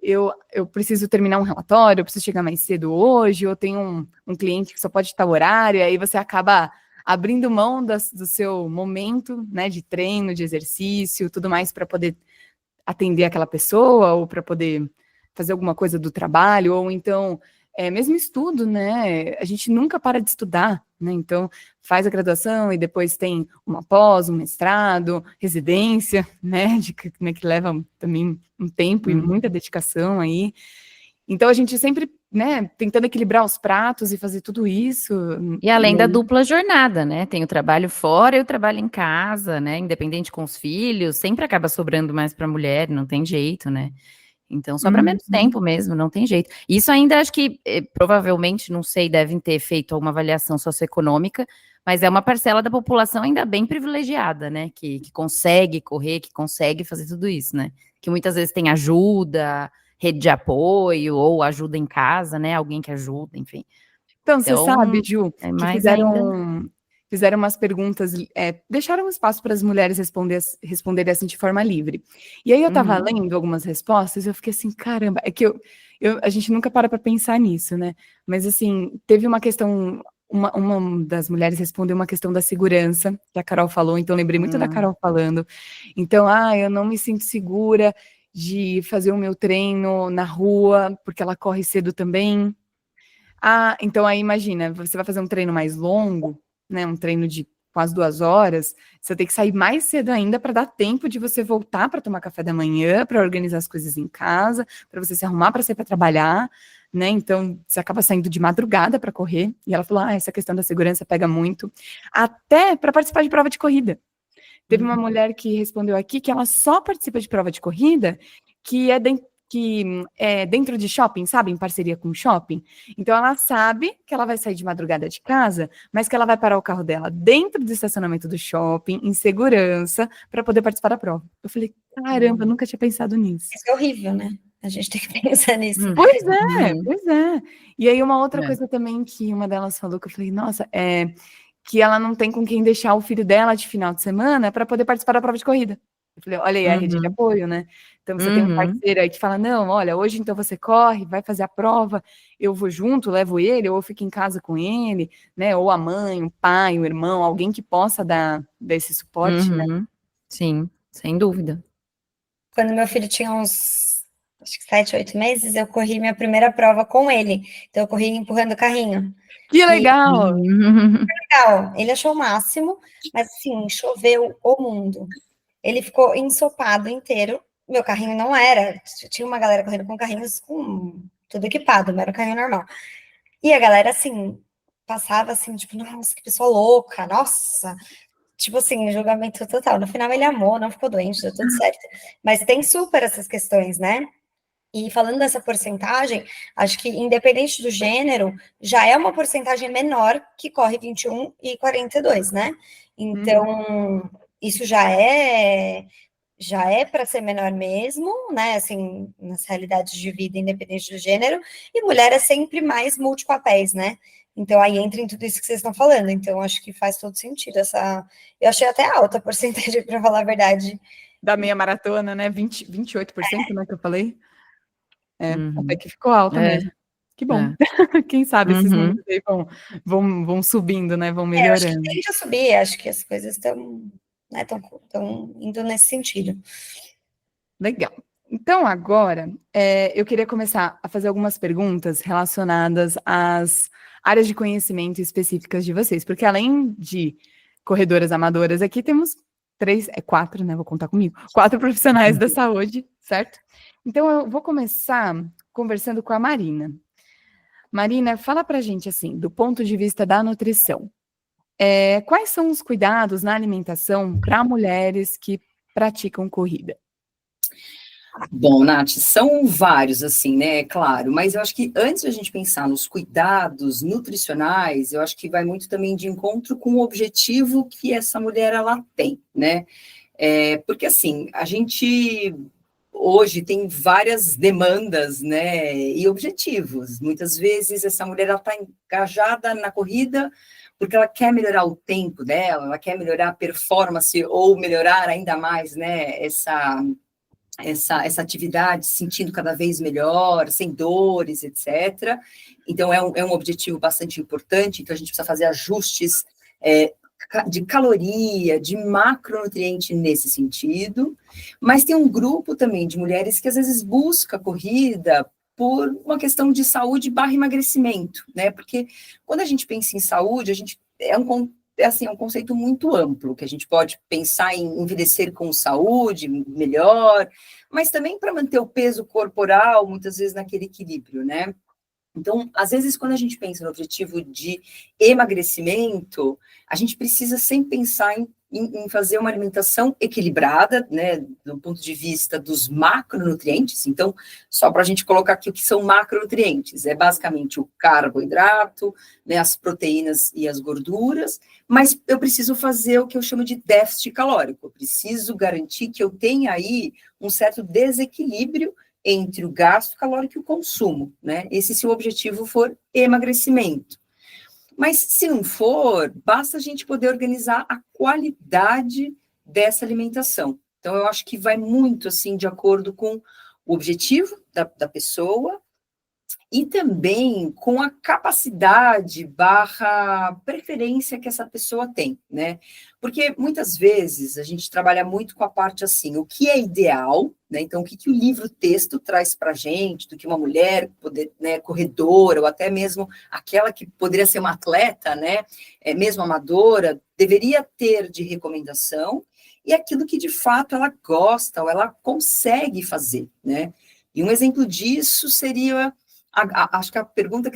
eu preciso terminar um relatório, eu preciso chegar mais cedo hoje, eu tenho um cliente que só pode estar horário, e aí você acaba abrindo mão do seu momento, né, de treino, de exercício, tudo mais para poder atender aquela pessoa, ou para poder fazer alguma coisa do trabalho, ou então, mesmo estudo, né, a gente nunca para de estudar, né, então faz a graduação e depois tem uma pós, um mestrado, residência, né, que leva também um tempo e muita dedicação aí. Então a gente sempre, né, tentando equilibrar os pratos e fazer tudo isso. E além da dupla jornada, né? Tem o trabalho fora e o trabalho em casa, né? Independente com os filhos, sempre acaba sobrando mais para a mulher, não tem jeito, né? Então sobra menos tempo mesmo, não tem jeito. Isso ainda acho que provavelmente, não sei, devem ter feito alguma avaliação socioeconômica, mas é uma parcela da população ainda bem privilegiada, né? Que consegue correr, que consegue fazer tudo isso, né? Que muitas vezes tem ajuda, rede de apoio, ou ajuda em casa, né? Alguém que ajuda, enfim. Então, você sabe, Ju, que fizeram umas perguntas, deixaram espaço para as mulheres responderem assim de forma livre. E aí eu estava lendo algumas respostas e eu fiquei assim, caramba, é que a gente nunca para pensar nisso, né? Mas assim, teve uma questão, uma das mulheres respondeu uma questão da segurança, que a Carol falou, então eu lembrei muito da Carol falando. Então, eu não me sinto segura de fazer o meu treino na rua, porque ela corre cedo também. Então aí imagina, você vai fazer um treino mais longo, né? Um treino de quase 2 horas, você tem que sair mais cedo ainda para dar tempo de você voltar para tomar café da manhã, para organizar as coisas em casa, para você se arrumar para sair para trabalhar, né? Então você acaba saindo de madrugada para correr. E ela falou: essa questão da segurança pega muito, até para participar de prova de corrida. Teve uma mulher que respondeu aqui que ela só participa de prova de corrida que é dentro de shopping, sabe? Em parceria com o shopping. Então, ela sabe que ela vai sair de madrugada de casa, mas que ela vai parar o carro dela dentro do estacionamento do shopping, em segurança, para poder participar da prova. Eu falei, caramba, eu nunca tinha pensado nisso. Isso é horrível, né? A gente tem que pensar nisso. Pois é. E aí, uma outra coisa também que uma delas falou, que eu falei, nossa, que ela não tem com quem deixar o filho dela de final de semana para poder participar da prova de corrida. Eu falei, olha aí a rede de apoio, né? Então você tem um parceiro aí que fala, não, olha, hoje então você corre, vai fazer a prova, eu vou junto, levo ele, ou eu fico em casa com ele, né? Ou a mãe, o pai, o irmão, alguém que possa dar esse suporte, né? Sim, sem dúvida. Quando meu filho tinha uns, acho que 7, 8 meses, eu corri minha primeira prova com ele. Então eu corri empurrando o carrinho. Que legal! Legal, ele achou o máximo, mas assim, choveu o mundo. Ele ficou ensopado inteiro. Meu carrinho não era. Tinha uma galera correndo com carrinhos com tudo equipado, não era um carrinho normal. E a galera, assim, passava assim, tipo, nossa, que pessoa louca, nossa. Tipo assim, julgamento total. No final ele amou, não ficou doente, deu tudo certo. Mas tem super essas questões, né? E falando dessa porcentagem, acho que independente do gênero, já é uma porcentagem menor que corre 21 e 42, né? Então, isso já é para ser menor mesmo, né? Assim, nas realidades de vida, independente do gênero, e mulher é sempre mais multipapéis, né? Então aí entra em tudo isso que vocês estão falando. Então, acho que faz todo sentido essa. Eu achei até alta a porcentagem, para falar a verdade. Da meia maratona, né? 28%, né, que eu falei. Até que ficou alta mesmo. Que bom. Quem sabe esses números aí vão subindo, né? Vão melhorando. Acho que tende a subir, acho que as coisas estão, né, estão indo nesse sentido. Legal. Então, agora, eu queria começar a fazer algumas perguntas relacionadas às áreas de conhecimento específicas de vocês, porque além de corredoras amadoras, aqui temos 4, né? Vou contar comigo. 4 profissionais da saúde, certo? Então, eu vou começar conversando com a Marina. Marina, fala pra gente, assim, do ponto de vista da nutrição, quais são os cuidados na alimentação para mulheres que praticam corrida? Bom, Nath, são vários, assim, né? Claro, mas eu acho que antes de a gente pensar nos cuidados nutricionais, eu acho que vai muito também de encontro com o objetivo que essa mulher ela tem, né? Porque, assim, a gente hoje tem várias demandas, né? E objetivos. Muitas vezes essa mulher ela está engajada na corrida porque ela quer melhorar o tempo dela, ela quer melhorar a performance ou melhorar ainda mais, né? Essa atividade, se sentindo cada vez melhor, sem dores, etc. Então, é um objetivo bastante importante, então a gente precisa fazer ajustes de caloria, de macronutriente nesse sentido, mas tem um grupo também de mulheres que às vezes busca corrida por uma questão de saúde / emagrecimento, né? Porque quando a gente pensa em saúde, a gente é um conceito muito amplo, que a gente pode pensar em envelhecer com saúde, melhor, mas também para manter o peso corporal, muitas vezes naquele equilíbrio, né? Então, às vezes, quando a gente pensa no objetivo de emagrecimento, a gente precisa sempre pensar em fazer uma alimentação equilibrada, né, do ponto de vista dos macronutrientes. Então, só para a gente colocar aqui o que são macronutrientes, é basicamente o carboidrato, né, as proteínas e as gorduras, mas eu preciso fazer o que eu chamo de déficit calórico, eu preciso garantir que eu tenha aí um certo desequilíbrio entre o gasto calórico e o consumo, né? Esse se o objetivo for emagrecimento. Mas se não for, basta a gente poder organizar a qualidade dessa alimentação. Então, eu acho que vai muito, assim, de acordo com o objetivo da pessoa e também com a capacidade / preferência que essa pessoa tem, né? Porque muitas vezes a gente trabalha muito com a parte assim, o que é ideal, né? Então, o que o livro-texto traz para a gente, do que uma mulher, né, corredora, ou até mesmo aquela que poderia ser uma atleta, né? Mesmo amadora, deveria ter de recomendação, e aquilo que de fato ela gosta ou ela consegue fazer, né? E um exemplo disso seria acho que a dúvida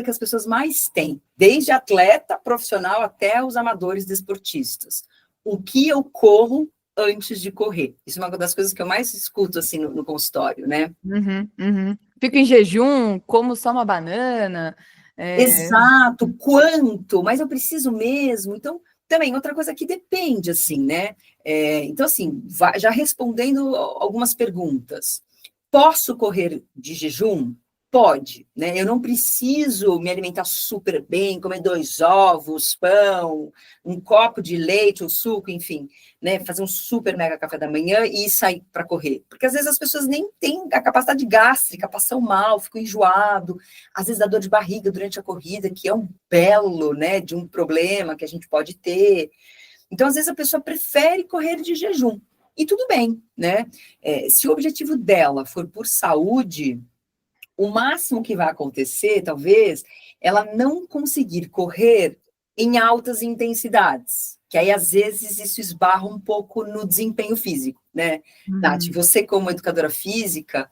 que as pessoas mais têm, desde atleta profissional até os amadores desportistas. O que eu como antes de correr? Isso é uma das coisas que eu mais escuto, assim, no consultório, né? Fico em jejum, como só uma banana. Exato, quanto? Mas eu preciso mesmo? Então, também, outra coisa que depende, assim, né? Então, assim, já respondendo algumas perguntas. Posso correr de jejum? Pode, né? Eu não preciso me alimentar super bem, comer 2 ovos, pão, um copo de leite ou suco, enfim, né? Fazer um super mega café da manhã e sair para correr. Porque às vezes as pessoas nem têm a capacidade gástrica, passam mal, ficam enjoado, às vezes dá dor de barriga durante a corrida, que é um belo, né, de um problema que a gente pode ter. Então, às vezes a pessoa prefere correr de jejum. E tudo bem, né? Se o objetivo dela for por saúde, o máximo que vai acontecer, talvez, ela não conseguir correr em altas intensidades, que aí, às vezes, isso esbarra um pouco no desempenho físico, né? Nath, você como educadora física,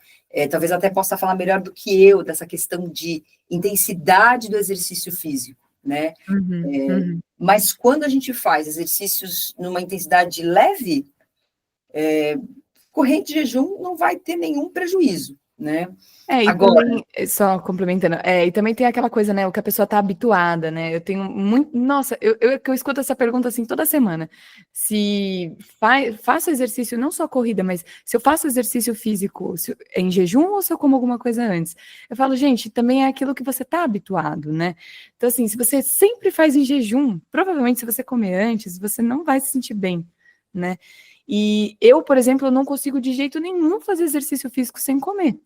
talvez até possa falar melhor do que eu dessa questão de intensidade do exercício físico, né? Mas quando a gente faz exercícios numa intensidade leve, correr de jejum não vai ter nenhum prejuízo, né? E Agora, também, só complementando, e também tem aquela coisa, né, o que a pessoa tá habituada, né, eu tenho muito, nossa, eu escuto essa pergunta, assim, toda semana, se faço exercício, não só corrida, mas se eu faço exercício físico em jejum ou se eu como alguma coisa antes, eu falo, gente, também é aquilo que você tá habituado, né, então, assim, se você sempre faz em jejum, provavelmente se você comer antes, você não vai se sentir bem, né, e eu, por exemplo, eu não consigo de jeito nenhum fazer exercício físico sem comer.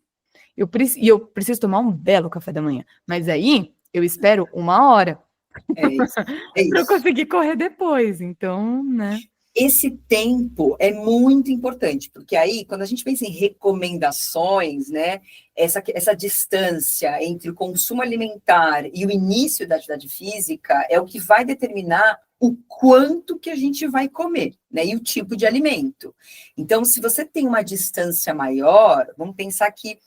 Eu preciso tomar um belo café da manhã. Mas aí eu espero 1 hora é isso. É para eu isso. conseguir correr depois. Então, né? Esse tempo é muito importante, porque aí, quando a gente pensa em recomendações, né, essa distância entre o consumo alimentar e o início da atividade física é o que vai determinar o quanto que a gente vai comer, né, e o tipo de alimento. Então, se você tem uma distância maior, vamos pensar que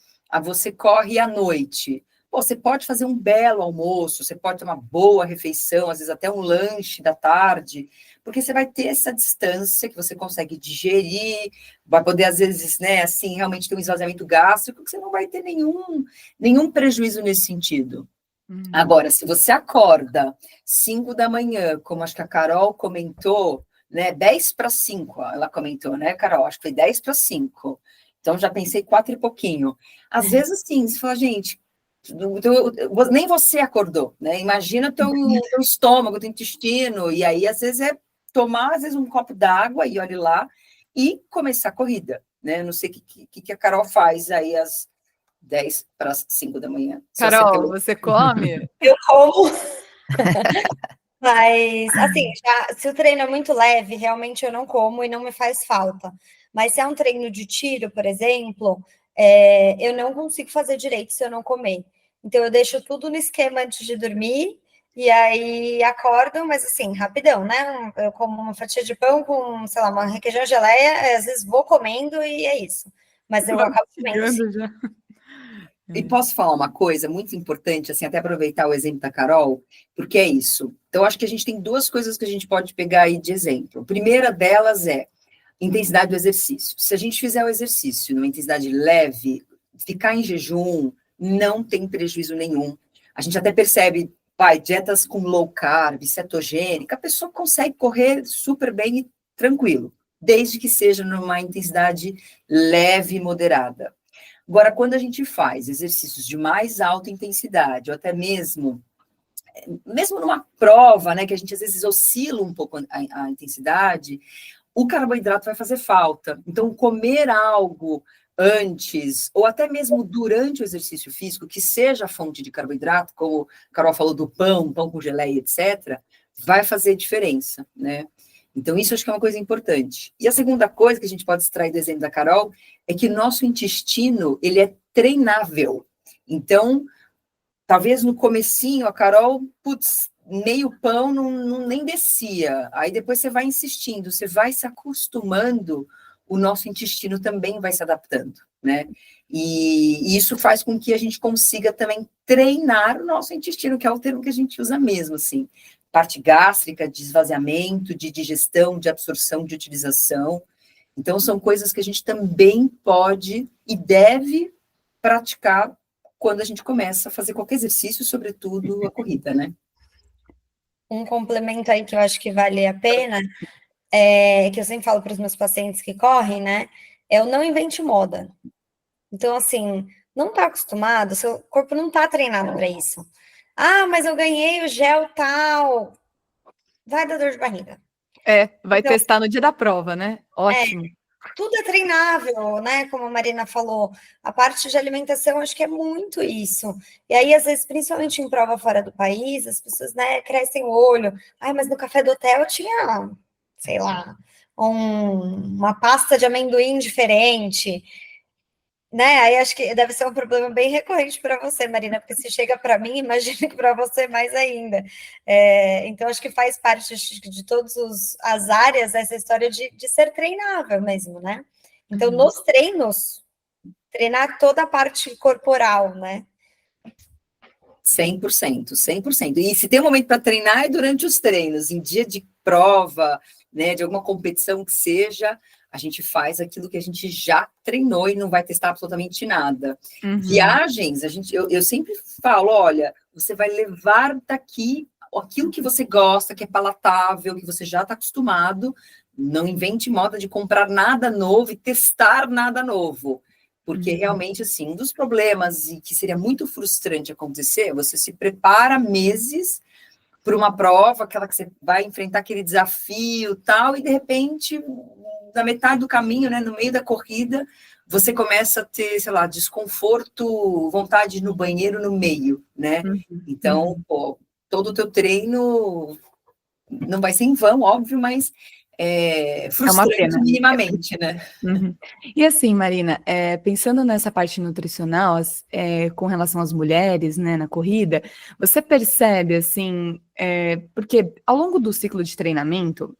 você corre à noite. Pô, você pode fazer um belo almoço, você pode ter uma boa refeição, às vezes até um lanche da tarde, porque você vai ter essa distância que você consegue digerir, vai poder, às vezes, né, assim, realmente ter um esvaziamento gástrico, que você não vai ter nenhum prejuízo nesse sentido. Agora, se você acorda 5 da manhã, como acho que a Carol comentou, né, 10 para 5, ela comentou, né, Carol? Acho que foi 10 para 5. Então, já pensei 4 e pouquinho. Às vezes, assim, você fala, gente, nem você acordou, né? Imagina o teu estômago, teu intestino, e aí, às vezes, é tomar, às vezes, um copo d'água, e olhe lá, e começar a corrida, né? Não sei o que a Carol faz aí às 10 para 5 da manhã. Carol, você come? Eu como. Mas, assim, se o treino é muito leve, realmente eu não como e não me faz falta. Mas se é um treino de tiro, por exemplo, eu não consigo fazer direito se eu não comer. Então, eu deixo tudo no esquema antes de dormir, e aí acordo, mas assim, rapidão, né? Eu como uma fatia de pão com, sei lá, uma requeijão geleia, às vezes vou comendo e é isso. Mas eu acabo comendo, sim. Já. E posso falar uma coisa muito importante, assim, até aproveitar o exemplo da Carol, porque é isso. Então, acho que a gente tem 2 coisas que a gente pode pegar aí de exemplo. A primeira delas é intensidade do exercício. Se a gente fizer o exercício numa intensidade leve, ficar em jejum não tem prejuízo nenhum. A gente até percebe, dietas com low carb, cetogênica, a pessoa consegue correr super bem e tranquilo, desde que seja numa intensidade leve e moderada. Agora, quando a gente faz exercícios de mais alta intensidade, ou até mesmo numa prova, né, que a gente às vezes oscila um pouco a intensidade, o carboidrato vai fazer falta. Então, comer algo antes, ou até mesmo durante o exercício físico, que seja fonte de carboidrato, como a Carol falou do pão com geleia, etc., vai fazer diferença, né? Então, isso acho que é uma coisa importante. E a segunda coisa que a gente pode extrair do exemplo da Carol é que nosso intestino, ele é treinável. Então, talvez no comecinho, a Carol, meio pão nem descia. Aí depois você vai insistindo, você vai se acostumando, o nosso intestino também vai se adaptando, né? E isso faz com que a gente consiga também treinar o nosso intestino, que é o termo que a gente usa mesmo, assim. Parte gástrica, de esvaziamento, de digestão, de absorção, de utilização. Então, são coisas que a gente também pode e deve praticar quando a gente começa a fazer qualquer exercício, sobretudo a corrida, né? Um complemento aí que eu acho que vale a pena, que eu sempre falo para os meus pacientes que correm, né? É o não invente moda. Então, assim, não está acostumado, seu corpo não está treinado para isso. Ah, mas eu ganhei o gel tal. Vai dar dor de barriga. Vai então, testar no dia da prova, né? Ótimo. Tudo é treinável, né? Como a Marina falou, a parte de alimentação acho que é muito isso. E aí, às vezes, principalmente em prova fora do país, as pessoas, né, crescem o olho. Ai, mas no café do hotel tinha, sei lá, uma pasta de amendoim diferente. Né? Aí acho que deve ser um problema bem recorrente para você, Marina, porque se chega para mim, imagina que para você mais ainda. Então, acho que faz parte de todas as áreas essa história de ser treinável mesmo, né? Então, nos treinos, treinar toda a parte corporal, né? 100%, 100%. E se tem um momento para treinar, é durante os treinos, em dia de prova, né, de alguma competição que seja, a gente faz aquilo que a gente já treinou e não vai testar absolutamente nada. Uhum. Viagens, eu sempre falo, olha, você vai levar daqui aquilo que você gosta, que é palatável, que você já está acostumado. Não invente moda de comprar nada novo e testar nada novo. Porque realmente, assim, um dos problemas e que seria muito frustrante acontecer, você se prepara meses para uma prova, aquela que você vai enfrentar aquele desafio tal, e de repente, na metade do caminho, né, no meio da corrida, você começa a ter, sei lá, desconforto, vontade de ir no banheiro no meio, né? Então, pô, todo o teu treino não vai ser em vão, óbvio, mas frustrante pena. minimamente, né? E assim, Marina, pensando nessa parte nutricional, com relação às mulheres, né, na corrida, você percebe, assim, porque ao longo do ciclo de treinamento,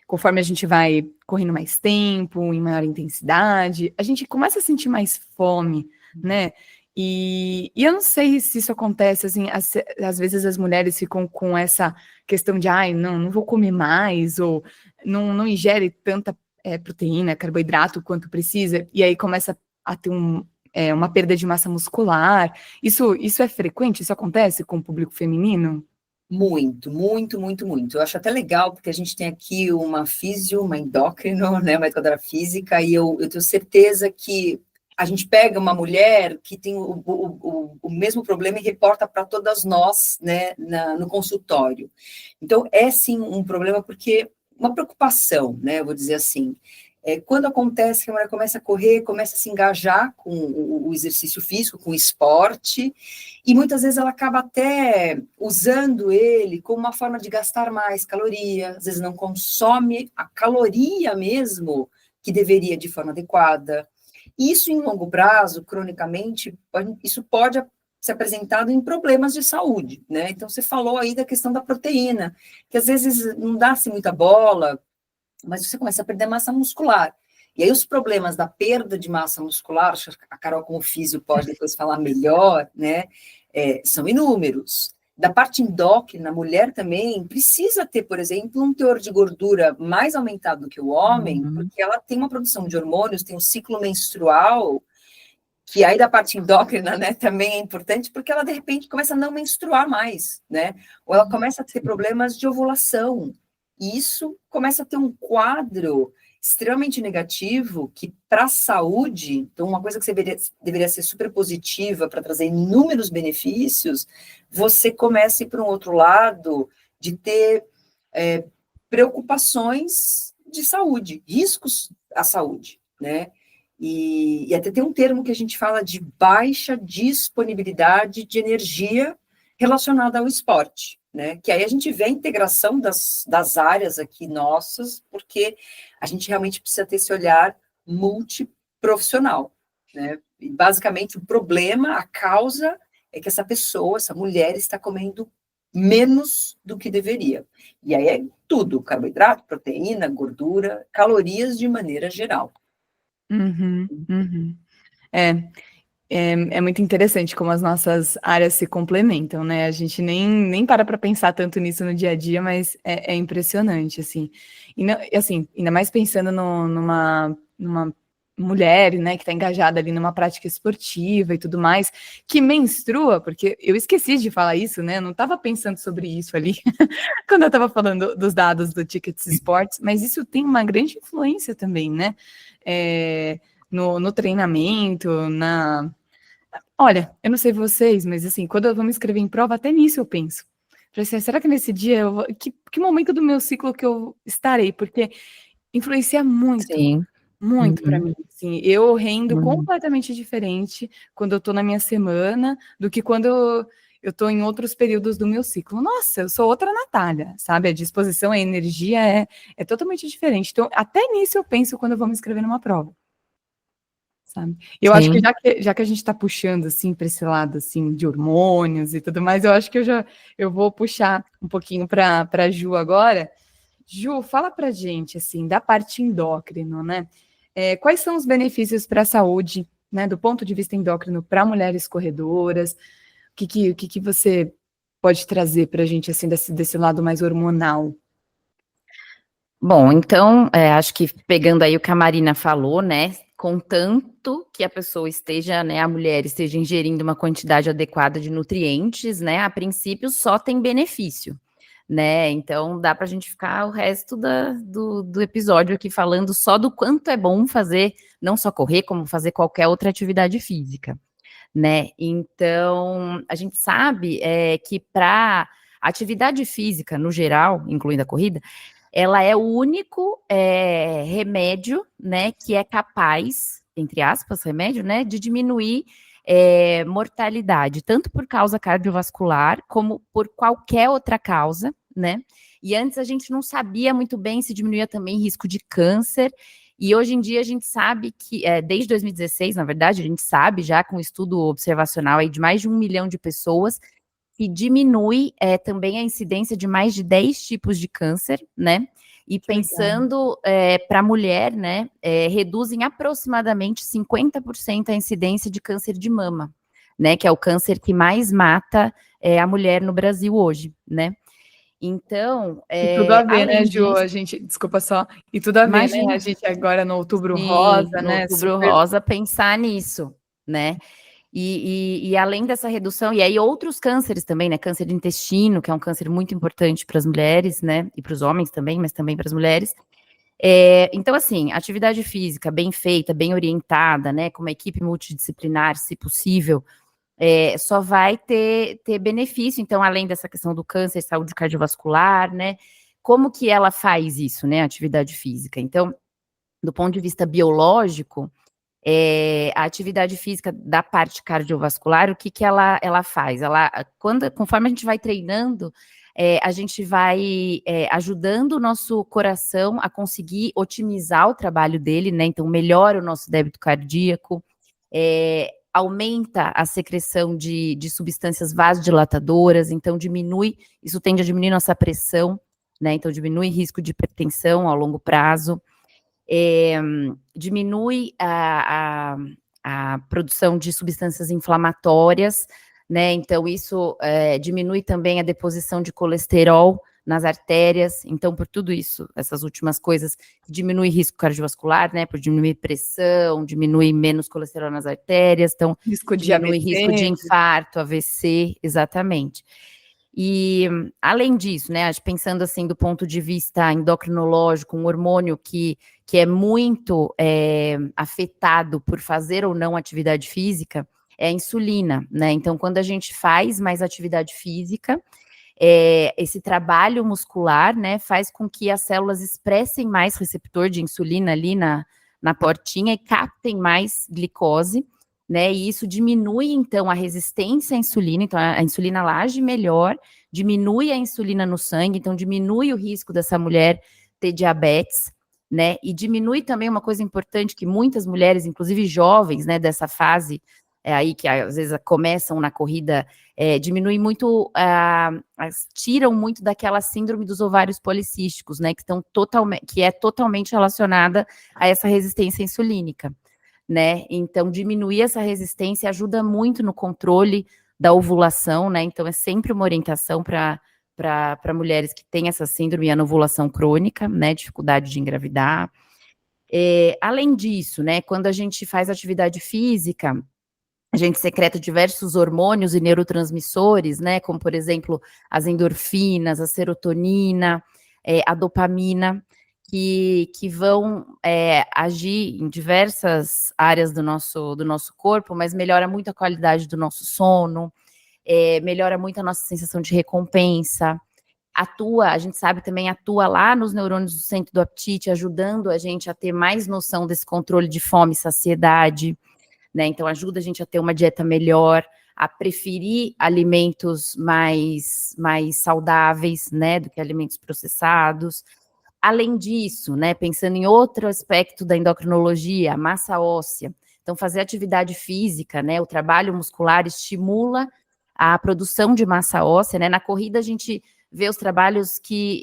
conforme a gente vai correndo mais tempo, em maior intensidade, a gente começa a sentir mais fome, né? E eu não sei se isso acontece, assim, às vezes as mulheres ficam com essa questão de, ai, não vou comer mais, ou não ingere tanta proteína, carboidrato quanto precisa, e aí começa a ter uma perda de massa muscular. Isso é frequente? Isso acontece com o público feminino? Muito, muito, muito, muito. Eu acho até legal, porque a gente tem aqui uma físio, uma endócrino, né, uma educadora física, e eu tenho certeza que a gente pega uma mulher que tem o mesmo problema e reporta para todas nós, né, no consultório. Então, é sim um problema, porque uma preocupação, né, eu vou dizer assim, quando acontece que a mulher começa a correr, começa a se engajar com o exercício físico, com o esporte, e muitas vezes ela acaba até usando ele como uma forma de gastar mais caloria, às vezes não consome a caloria mesmo que deveria de forma adequada. Isso em longo prazo, cronicamente, isso pode ser apresentado em problemas de saúde, né? Então, você falou aí da questão da proteína, que às vezes não dá-se muita bola, mas você começa a perder massa muscular. E aí os problemas da perda de massa muscular, acho que a Carol como físio pode depois falar melhor, né, são inúmeros. Da parte endócrina, a mulher também precisa ter, por exemplo, um teor de gordura mais aumentado do que o homem, porque ela tem uma produção de hormônios, tem um ciclo menstrual, que aí da parte endócrina, né, também é importante, porque ela, de repente, começa a não menstruar mais, né, ou ela começa a ter problemas de ovulação, e isso começa a ter um quadro extremamente negativo, que para a saúde, então uma coisa que deveria ser super positiva para trazer inúmeros benefícios, você começa a ir para um outro lado de ter preocupações de saúde, riscos à saúde, né? E até tem um termo que a gente fala de baixa disponibilidade de energia relacionada ao esporte, né? Que aí a gente vê a integração das áreas aqui nossas, porque a gente realmente precisa ter esse olhar multiprofissional, né? E basicamente o problema, a causa é que essa pessoa, essa mulher está comendo menos do que deveria. E aí é tudo, carboidrato, proteína, gordura, calorias de maneira geral. É muito interessante como as nossas áreas se complementam, né? A gente nem para pensar tanto nisso no dia a dia, mas é impressionante, assim. E assim, ainda mais pensando numa mulher, né, que está engajada ali numa prática esportiva e tudo mais, que menstrua, porque eu esqueci de falar isso, né? Eu não estava pensando sobre isso ali quando eu estava falando dos dados do Tickets Sports, mas isso tem uma grande influência também, né? No treinamento, Olha, eu não sei vocês, mas assim, quando eu vou me inscrever em prova, até nisso eu penso. Falei assim, será que nesse dia, que momento do meu ciclo que eu estarei? Porque influencia muito, Sim. muito para mim. Assim, eu rendo completamente diferente quando eu tô na minha semana do que quando eu tô em outros períodos do meu ciclo. Nossa, eu sou outra Natália, sabe? A disposição, a energia é totalmente diferente. Então, até nisso eu penso quando eu vou me inscrever numa prova. Sabe? Eu acho que já que a gente está puxando assim para esse lado assim de hormônios e tudo mais, eu acho que eu vou puxar um pouquinho para a Ju agora. Ju, fala para gente assim da parte endócrino, né? Quais são os benefícios para a saúde, né, do ponto de vista endócrino para mulheres corredoras? O que você pode trazer para a gente assim desse lado mais hormonal? Bom, então, acho que pegando aí o que a Marina falou, né, contanto que a pessoa esteja, né, a mulher esteja ingerindo uma quantidade adequada de nutrientes, né, a princípio só tem benefício, né, então dá para a gente ficar o resto do episódio aqui falando só do quanto é bom fazer, não só correr, como fazer qualquer outra atividade física, né, então a gente sabe que para atividade física, no geral, incluindo a corrida, ela é o único remédio, né, que é capaz, entre aspas, remédio, né, de diminuir mortalidade, tanto por causa cardiovascular, como por qualquer outra causa, né? E antes a gente não sabia muito bem se diminuía também risco de câncer, e hoje em dia a gente sabe que, desde 2016, na verdade, a gente sabe já com um estudo observacional aí de mais de 1 milhão de pessoas, que diminui também a incidência de mais de 10 tipos de câncer, né? E pensando para a mulher, né, reduzem aproximadamente 50% a incidência de câncer de mama, né? Que é o câncer que mais mata a mulher no Brasil hoje, né? Então, E tudo a ver, né, Ju? disso, A gente, desculpa só, e tudo a ver, imagina, né? A gente agora no Outubro sim, Rosa, no né? Outubro Super. Rosa, pensar nisso, né? E além dessa redução, e aí outros cânceres também, né? Câncer de intestino, que é um câncer muito importante para as mulheres, né? E para os homens também, mas também para as mulheres. Então, assim, atividade física bem feita, bem orientada, né? Com uma equipe multidisciplinar, se possível, só vai ter benefício. Então, além dessa questão do câncer, saúde cardiovascular, né? Como que ela faz isso, né? Atividade física. Então, do ponto de vista biológico, a atividade física da parte cardiovascular, o que ela faz? Conforme a gente vai treinando, a gente vai ajudando o nosso coração a conseguir otimizar o trabalho dele, né? Então, melhora o nosso débito cardíaco, aumenta a secreção de substâncias vasodilatadoras, então isso tende a diminuir nossa pressão, né? Então, diminui risco de hipertensão ao longo prazo. Diminui a produção de substâncias inflamatórias, né? Então, isso diminui também a deposição de colesterol nas artérias. Então, por tudo isso, essas últimas coisas, diminui risco cardiovascular, né? Por diminuir pressão, diminui menos colesterol nas artérias, então, Risco de diminui AVC. risco de infarto, AVC, exatamente. E, além disso, né, pensando assim do ponto de vista endocrinológico, um hormônio que é muito afetado por fazer ou não atividade física é a insulina, né? Então, quando a gente faz mais atividade física, esse trabalho muscular, né, faz com que as células expressem mais receptor de insulina ali na portinha e captem mais glicose, né? E isso diminui, então, a resistência à insulina. Então, a insulina ela age melhor, diminui a insulina no sangue, então diminui o risco dessa mulher ter diabetes, né? E diminui também uma coisa importante que muitas mulheres, inclusive jovens, né, dessa fase aí que às vezes começam na corrida, diminui muito, tiram muito daquela síndrome dos ovários policísticos, né, que é totalmente relacionada a essa resistência insulínica, né? Então, diminuir essa resistência ajuda muito no controle da ovulação, né? Então, é sempre uma orientação para mulheres que têm essa síndrome e a ovulação crônica, né? Dificuldade de engravidar. Além disso, né? Quando a gente faz atividade física, a gente secreta diversos hormônios e neurotransmissores, né? Como, por exemplo, as endorfinas, a serotonina, a dopamina, que vão agir em diversas áreas do nosso corpo, mas melhora muito a qualidade do nosso sono, melhora muito a nossa sensação de recompensa. A gente sabe também, atua lá nos neurônios do centro do apetite, ajudando a gente a ter mais noção desse controle de fome e saciedade, né? Então, ajuda a gente a ter uma dieta melhor, a preferir alimentos mais saudáveis, né, do que alimentos processados. Além disso, né, pensando em outro aspecto da endocrinologia, a massa óssea. Então, fazer atividade física, né, o trabalho muscular estimula a produção de massa óssea, né? Na corrida a gente vê os trabalhos que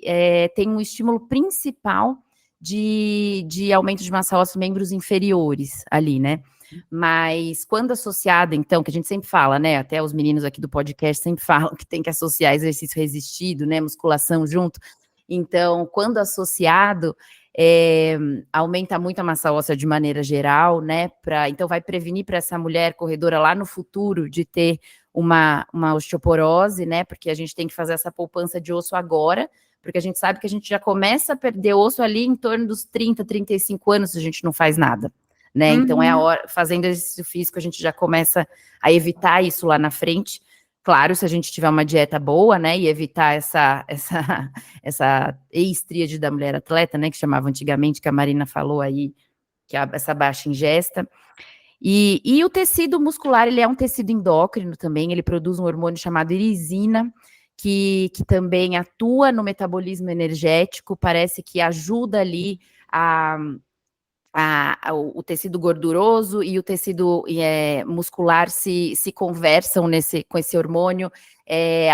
têm um estímulo principal de aumento de massa óssea em membros inferiores ali, né? Mas quando associada, então, que a gente sempre fala, né, até os meninos aqui do podcast sempre falam que tem que associar exercício resistido, né, musculação junto, Então, quando associado, aumenta muito a massa óssea de maneira geral, né? Então, vai prevenir para essa mulher corredora lá no futuro de ter uma osteoporose, né? Porque a gente tem que fazer essa poupança de osso agora, porque a gente sabe que a gente já começa a perder osso ali em torno dos 30, 35 anos se a gente não faz nada, né? Então, é a hora, fazendo exercício físico, a gente já começa a evitar isso lá na frente. Claro, se a gente tiver uma dieta boa, né, e evitar essa ex-tríade da mulher atleta, né, que chamava antigamente, que a Marina falou aí, que é essa baixa ingesta. E o tecido muscular, ele é um tecido endócrino também, ele produz um hormônio chamado irisina, que também atua no metabolismo energético, parece que ajuda ali o tecido gorduroso e o tecido muscular se conversam com esse hormônio,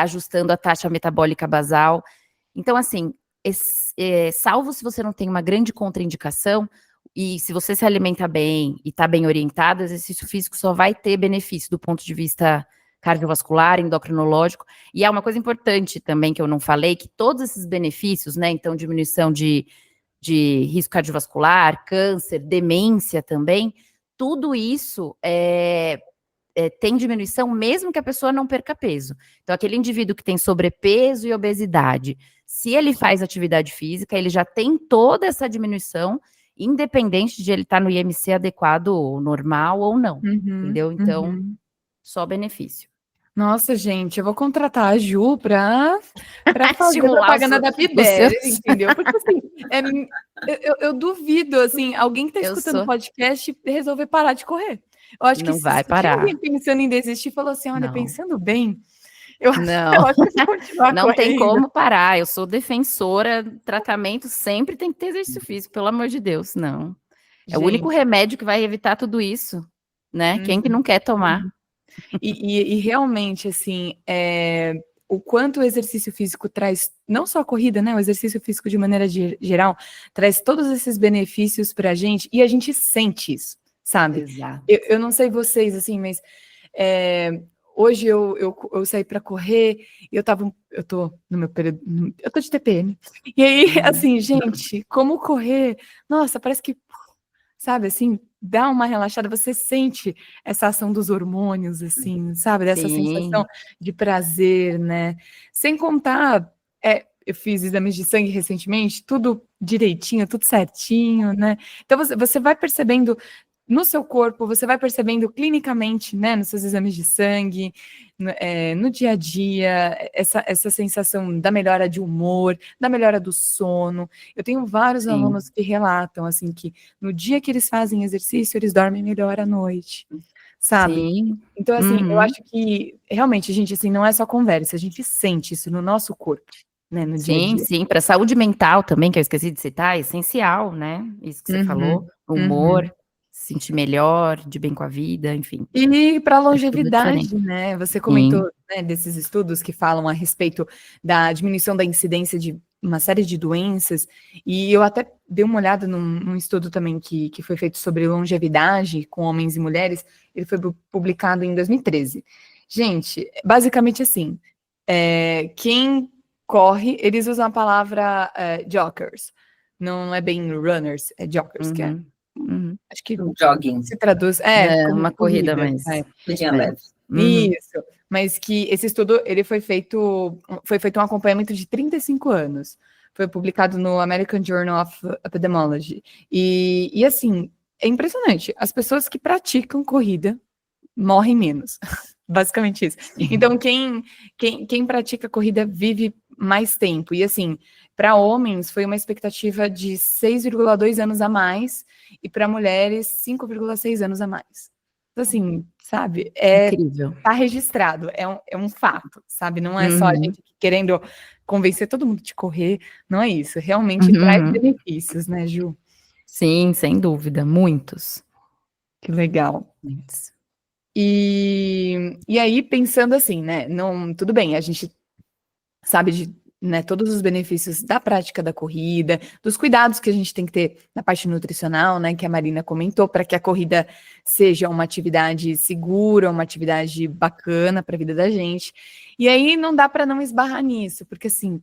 ajustando a taxa metabólica basal. Então, assim, salvo se você não tem uma grande contraindicação, e se você se alimenta bem e está bem orientado, o exercício físico só vai ter benefício do ponto de vista cardiovascular, endocrinológico. E há uma coisa importante também que eu não falei, que todos esses benefícios, né, então diminuição de risco cardiovascular, câncer, demência também, tudo isso tem diminuição mesmo que a pessoa não perca peso. Então, aquele indivíduo que tem sobrepeso e obesidade, se ele faz atividade física, ele já tem toda essa diminuição, independente de ele estar no IMC adequado, ou normal ou não, entendeu? Então, só benefício. Nossa, gente, eu vou contratar a Ju para fazer propaganda da Pidere, entendeu? Porque, assim, eu duvido, assim, alguém que está escutando o podcast resolver parar de correr. Eu acho que não vai parar. Alguém pensando em desistir falou assim, olha, pensando bem, eu acho que continuar não tem como parar. Eu sou defensora, tratamento sempre tem que ter exercício físico, pelo amor de Deus, não. É o único remédio que vai evitar tudo isso, né? Quem que não quer tomar? E realmente, assim, o quanto o exercício físico traz, não só a corrida, né? O exercício físico de maneira geral, traz todos esses benefícios pra gente, e a gente sente isso, sabe? Exato. Eu não sei vocês, assim, mas hoje eu saí para correr, e eu tô no meu período, eu tô de TPM. E aí, assim, gente, como correr, nossa, parece que, sabe, assim, dá uma relaxada, você sente essa ação dos hormônios, assim, sabe, dessa sensação de prazer, né? Sem contar, eu fiz exames de sangue recentemente, tudo direitinho, tudo certinho, né? Então você vai percebendo no seu corpo, você vai percebendo clinicamente, né, nos seus exames de sangue, no dia a dia, essa sensação da melhora de humor, da melhora do sono. Eu tenho vários alunos que relatam, assim, que no dia que eles fazem exercício, eles dormem melhor à noite, sabe? Sim. Então, assim, eu acho que, realmente, gente, assim, não é só conversa, a gente sente isso no nosso corpo, né, no dia a dia. Sim, para a saúde mental também, que eu esqueci de citar, é essencial, né? Isso que você falou, humor, se sentir melhor, de bem com a vida, enfim. E para longevidade, né? Você comentou, né, desses estudos que falam a respeito da diminuição da incidência de uma série de doenças, e eu até dei uma olhada num estudo também que foi feito sobre longevidade com homens e mulheres, ele foi publicado em 2013. Gente, basicamente assim, quem corre, eles usam a palavra joggers, não é bem runners, é joggers, que é. Acho que jogging. Se traduz. Como uma corrida mais. Corridinha leve. Isso. Mas que esse estudo, ele foi feito um acompanhamento de 35 anos. Foi publicado no American Journal of Epidemiology. E assim, é impressionante. As pessoas que praticam corrida morrem menos. Basicamente isso. Então, quem pratica corrida vive mais tempo. E assim, para homens foi uma expectativa de 6,2 anos a mais, e para mulheres 5,6 anos a mais. Então, assim, sabe? Incrível. Tá registrado, é um fato, sabe? Não é só a gente querendo convencer todo mundo de correr, não é isso. Realmente traz benefícios, né, Ju? Sim, sem dúvida, muitos. Que legal. E aí, pensando assim, né? Não, tudo bem, a gente sabe de, né, todos os benefícios da prática da corrida, dos cuidados que a gente tem que ter na parte nutricional, né? Que a Marina comentou, para que a corrida seja uma atividade segura, uma atividade bacana para a vida da gente. E aí não dá para não esbarrar nisso, porque assim,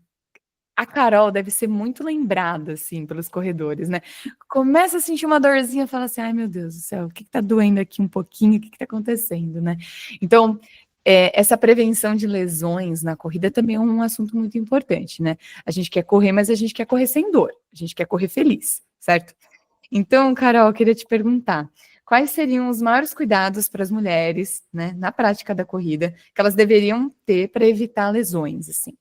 a Carol deve ser muito lembrada, assim, pelos corredores, né? Começa a sentir uma dorzinha e fala assim, ai, meu Deus do céu, o que tá doendo aqui um pouquinho? O que tá acontecendo, né? Então, essa prevenção de lesões na corrida também é um assunto muito importante, né? A gente quer correr, mas a gente quer correr sem dor. A gente quer correr feliz, certo? Então, Carol, eu queria te perguntar, quais seriam os maiores cuidados para as mulheres, né, na prática da corrida, que elas deveriam ter para evitar lesões, assim?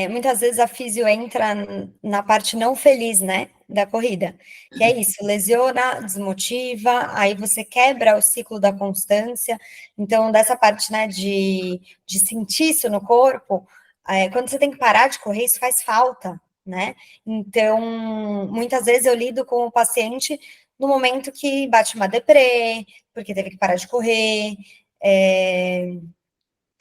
Muitas vezes a físio entra na parte não feliz, né, da corrida, que é isso, lesiona, desmotiva, aí você quebra o ciclo da constância, então dessa parte, né, de sentir isso no corpo, quando você tem que parar de correr, isso faz falta, né, então muitas vezes eu lido com o paciente no momento que bate uma deprê, porque teve que parar de correr,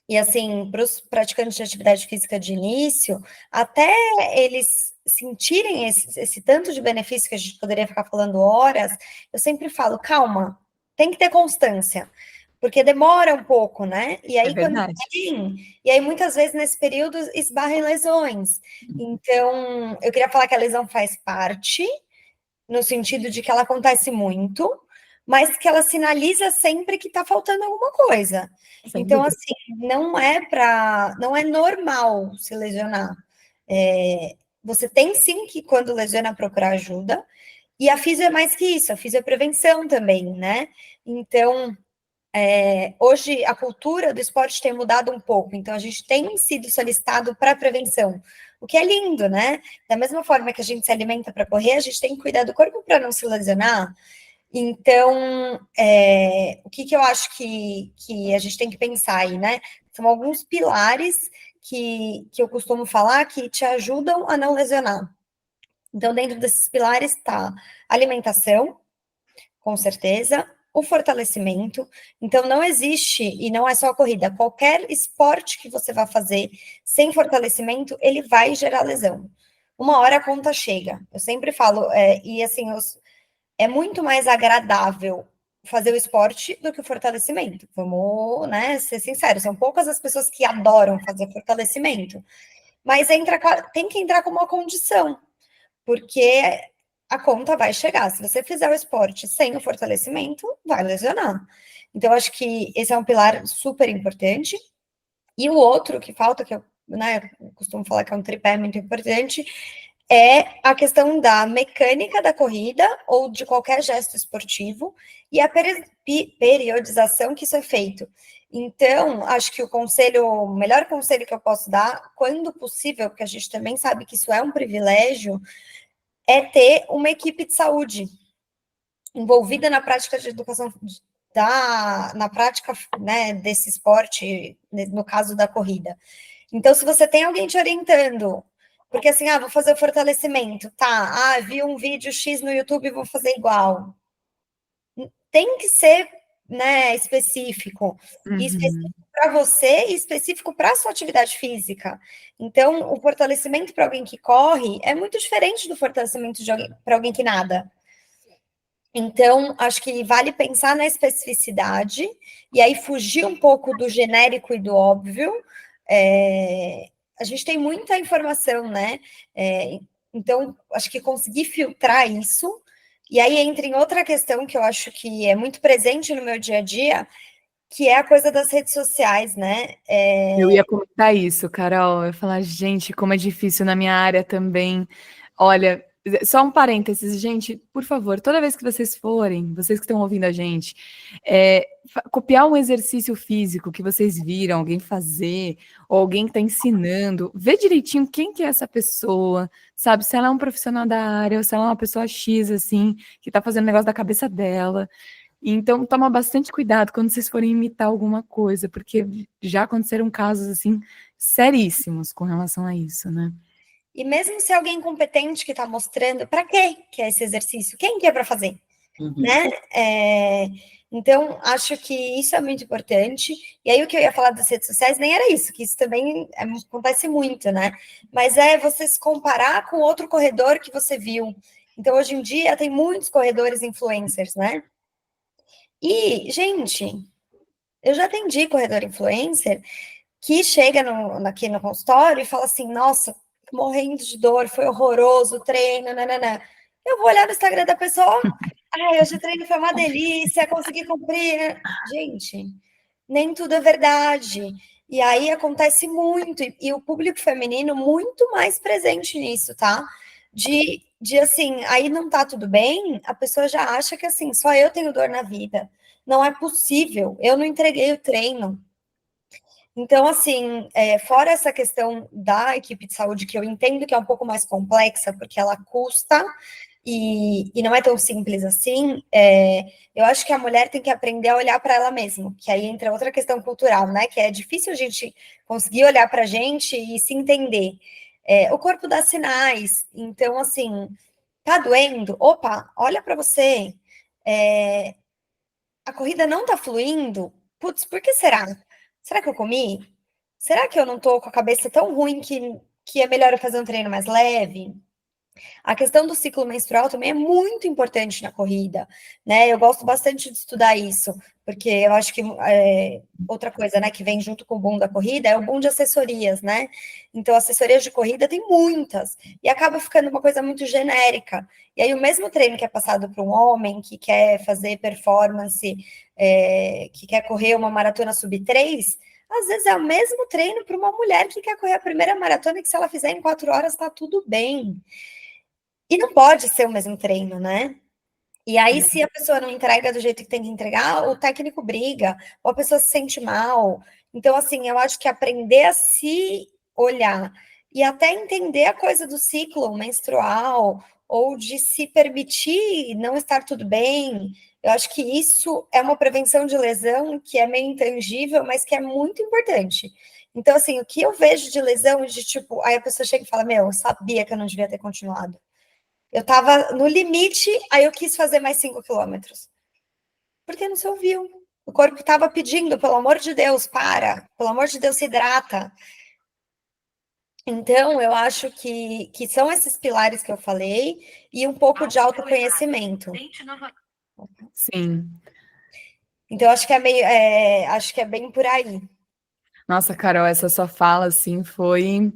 e assim, para os praticantes de atividade física de início, até eles sentirem esse tanto de benefício que a gente poderia ficar falando horas, eu sempre falo, calma, tem que ter constância, porque demora um pouco, né? E aí, quando Verdade. tem, e aí muitas vezes nesse período esbarra em lesões. Então, eu queria falar que a lesão faz parte, no sentido de que ela acontece muito, mas que ela sinaliza sempre que está faltando alguma coisa. Sem Então, dúvida. assim, não é normal se lesionar. Você tem sim que, quando lesiona, procurar ajuda, e a físio é mais que isso, a físio é prevenção também, né? Então, hoje a cultura do esporte tem mudado um pouco, então a gente tem sido solicitado para prevenção, o que é lindo, né? Da mesma forma que a gente se alimenta para correr, a gente tem que cuidar do corpo para não se lesionar. Então, o que eu acho que a gente tem que pensar aí, né? São alguns pilares que eu costumo falar que te ajudam a não lesionar. Então, dentro desses pilares está alimentação, com certeza, o fortalecimento. Então, não existe, e não é só a corrida, qualquer esporte que você vá fazer sem fortalecimento, ele vai gerar lesão. Uma hora a conta chega. Eu sempre falo, e assim, é muito mais agradável fazer o esporte do que o fortalecimento. Vamos, né, ser sinceros, são poucas as pessoas que adoram fazer fortalecimento. Mas tem que entrar com uma condição, porque a conta vai chegar. Se você fizer o esporte sem o fortalecimento, vai lesionar. Então, acho que esse é um pilar super importante. E o outro que falta, que eu, né, eu costumo falar que é um tripé muito importante, é a questão da mecânica da corrida ou de qualquer gesto esportivo e a periodização que isso é feito. Então, acho que o melhor conselho que eu posso dar, quando possível, porque a gente também sabe que isso é um privilégio, é ter uma equipe de saúde envolvida na prática de educação, na prática, né, desse esporte, no caso da corrida. Então, se você tem alguém te orientando, porque assim, vou fazer o fortalecimento, tá? Vi um vídeo X no YouTube, vou fazer igual. Tem que ser, né, específico. E específico para você e específico para a sua atividade física. Então, o fortalecimento para alguém que corre é muito diferente do fortalecimento para alguém que nada. Então, acho que vale pensar na especificidade e aí fugir um pouco do genérico e do óbvio. A gente tem muita informação, né? Então, acho que conseguir filtrar isso. E aí entra em outra questão que eu acho que é muito presente no meu dia a dia, que é a coisa das redes sociais, né? Eu ia comentar isso, Carol. Eu ia falar, gente, como é difícil na minha área também. Olha, só um parênteses, gente, por favor, toda vez que vocês forem, vocês que estão ouvindo a gente, copiar um exercício físico que vocês viram alguém fazer, ou alguém que está ensinando, vê direitinho quem que é essa pessoa, sabe? Se ela é um profissional da área, ou se ela é uma pessoa X, assim, que está fazendo negócio da cabeça dela. Então, toma bastante cuidado quando vocês forem imitar alguma coisa, porque já aconteceram casos, assim, seríssimos com relação a isso, né? E mesmo se é alguém competente que está mostrando, para quê que é esse exercício? Quem que é para fazer? Né? Então, acho que isso é muito importante. E aí, o que eu ia falar das redes sociais nem era isso, que isso também acontece muito, né? Mas é você se comparar com outro corredor que você viu. Então, hoje em dia, tem muitos corredores influencers, né? E, gente, eu já atendi corredor influencer que chega aqui no consultório e fala assim, nossa, morrendo de dor, foi horroroso o treino, nananã. Eu vou olhar no Instagram da pessoa, hoje o treino foi uma delícia, consegui cumprir. Gente, nem tudo é verdade. E aí acontece muito, e o público feminino muito mais presente nisso, tá? De assim, aí não tá tudo bem, a pessoa já acha que assim, só eu tenho dor na vida. Não é possível, eu não entreguei o treino. Então, assim, fora essa questão da equipe de saúde, que eu entendo que é um pouco mais complexa, porque ela custa e não é tão simples assim, eu acho que a mulher tem que aprender a olhar para ela mesma, que aí entra outra questão cultural, né? Que é difícil a gente conseguir olhar para a gente e se entender. O corpo dá sinais, então, assim, tá doendo? Opa, olha para você. A corrida não tá fluindo? Putz, por que será? Será que eu comi? Será que eu não tô com a cabeça tão ruim que é melhor eu fazer um treino mais leve? A questão do ciclo menstrual também é muito importante na corrida, né? Eu gosto bastante de estudar isso, porque eu acho que outra coisa, né, que vem junto com o boom da corrida é o boom de assessorias, né? Então, assessorias de corrida tem muitas, e acaba ficando uma coisa muito genérica. E aí, o mesmo treino que é passado para um homem que quer fazer performance, que quer correr uma maratona sub-3, às vezes é o mesmo treino para uma mulher que quer correr a primeira maratona, que se ela fizer em 4 horas, está tudo bem. E não pode ser o mesmo treino, né? E aí, se a pessoa não entrega do jeito que tem que entregar, o técnico briga, ou a pessoa se sente mal. Então, assim, eu acho que aprender a se olhar e até entender a coisa do ciclo menstrual, ou de se permitir não estar tudo bem, eu acho que isso é uma prevenção de lesão que é meio intangível, mas que é muito importante. Então, assim, o que eu vejo de lesão, de tipo, aí a pessoa chega e fala, meu, eu sabia que eu não devia ter continuado. Eu estava no limite, aí eu quis fazer mais 5 quilômetros. Porque não se ouviu. O corpo estava pedindo, pelo amor de Deus, para. Pelo amor de Deus, se hidrata. Então, eu acho que são esses pilares que eu falei e um pouco de autoconhecimento. Sim. Então, acho que acho que é bem por aí. Nossa, Carol, essa sua fala, assim, foi...